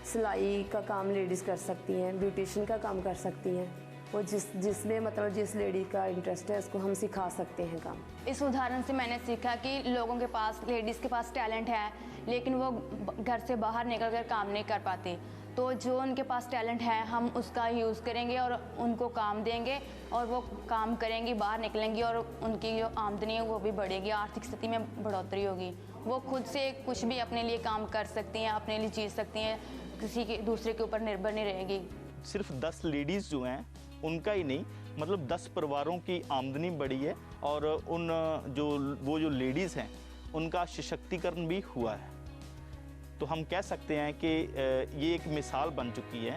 E: सिलाई का काम लेडीज़ कर सकती हैं, ब्यूटिशियन का काम कर सकती हैं. वो जिसमें मतलब जिस लेडी का इंटरेस्ट है उसको हम सिखा सकते हैं काम.
J: इस उदाहरण से मैंने सीखा कि लोगों के पास, लेडीज़ के पास टैलेंट है, लेकिन वो घर से बाहर निकल कर काम नहीं कर पाती. तो जो उनके पास टैलेंट है हम उसका यूज़ करेंगे और उनको काम देंगे और वो काम करेंगी, बाहर निकलेंगी और उनकी जो आमदनी है वो भी बढ़ेगी, आर्थिक स्थिति में बढ़ोतरी होगी. वो खुद से कुछ भी अपने लिए काम कर सकती हैं, अपने लिए जी सकती हैं, किसी के दूसरे के ऊपर निर्भर नहीं रहेगी.
K: सिर्फ 10 लेडीज़ जो हैं उनका ही नहीं, मतलब 10 परिवारों की आमदनी बढ़ी है और उन जो लेडीज़ हैं उनका सशक्तिकरण भी हुआ है. तो हम कह सकते हैं कि ये एक मिसाल बन चुकी है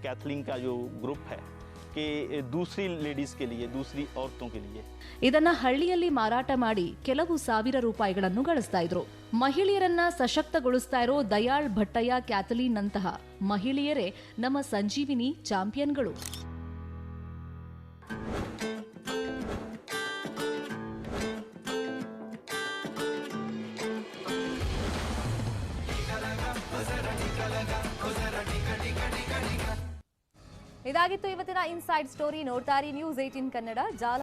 K: कैथलीन का जो ग्रुप है कि दूसरी लेडीज़ के लिए, दूसरी औरतों के लिए।
A: ಇದನ್ನ ಹಳ್ಳಿಯಲ್ಲಿ ಮಾರಾಟ ಮಾಡಿ ಕೆಲವು ಸಾವಿರ ರೂಪಾಯಿಗಳನ್ನು ಗಳಿಸ್ತಾ ಇದ್ರು. ಮಹಿಳೆಯರನ್ನ ಸಶಕ್ತಗೊಳಿಸ್ತಾ ಇರೋ ದಯಾಳ್ ಭಟ್ಟಯ್ಯ ಕ್ಯಾಥಲಿನ್ ನಂತಹ ಮಹಿಳೆಯರೇ ನಮ್ಮ ಸಂಜೀವಿನಿ ಚಾಂಪಿಯನ್ಗಳು. ಇದಾಗಿತ್ತು ಇವತ್ತಿನ ಇನ್ಸೈಡ್ ಸ್ಟೋರಿ. ನೋಡ್ತಾ ಇರಿ ನ್ಯೂಸ್ 18 ಕನ್ನಡ.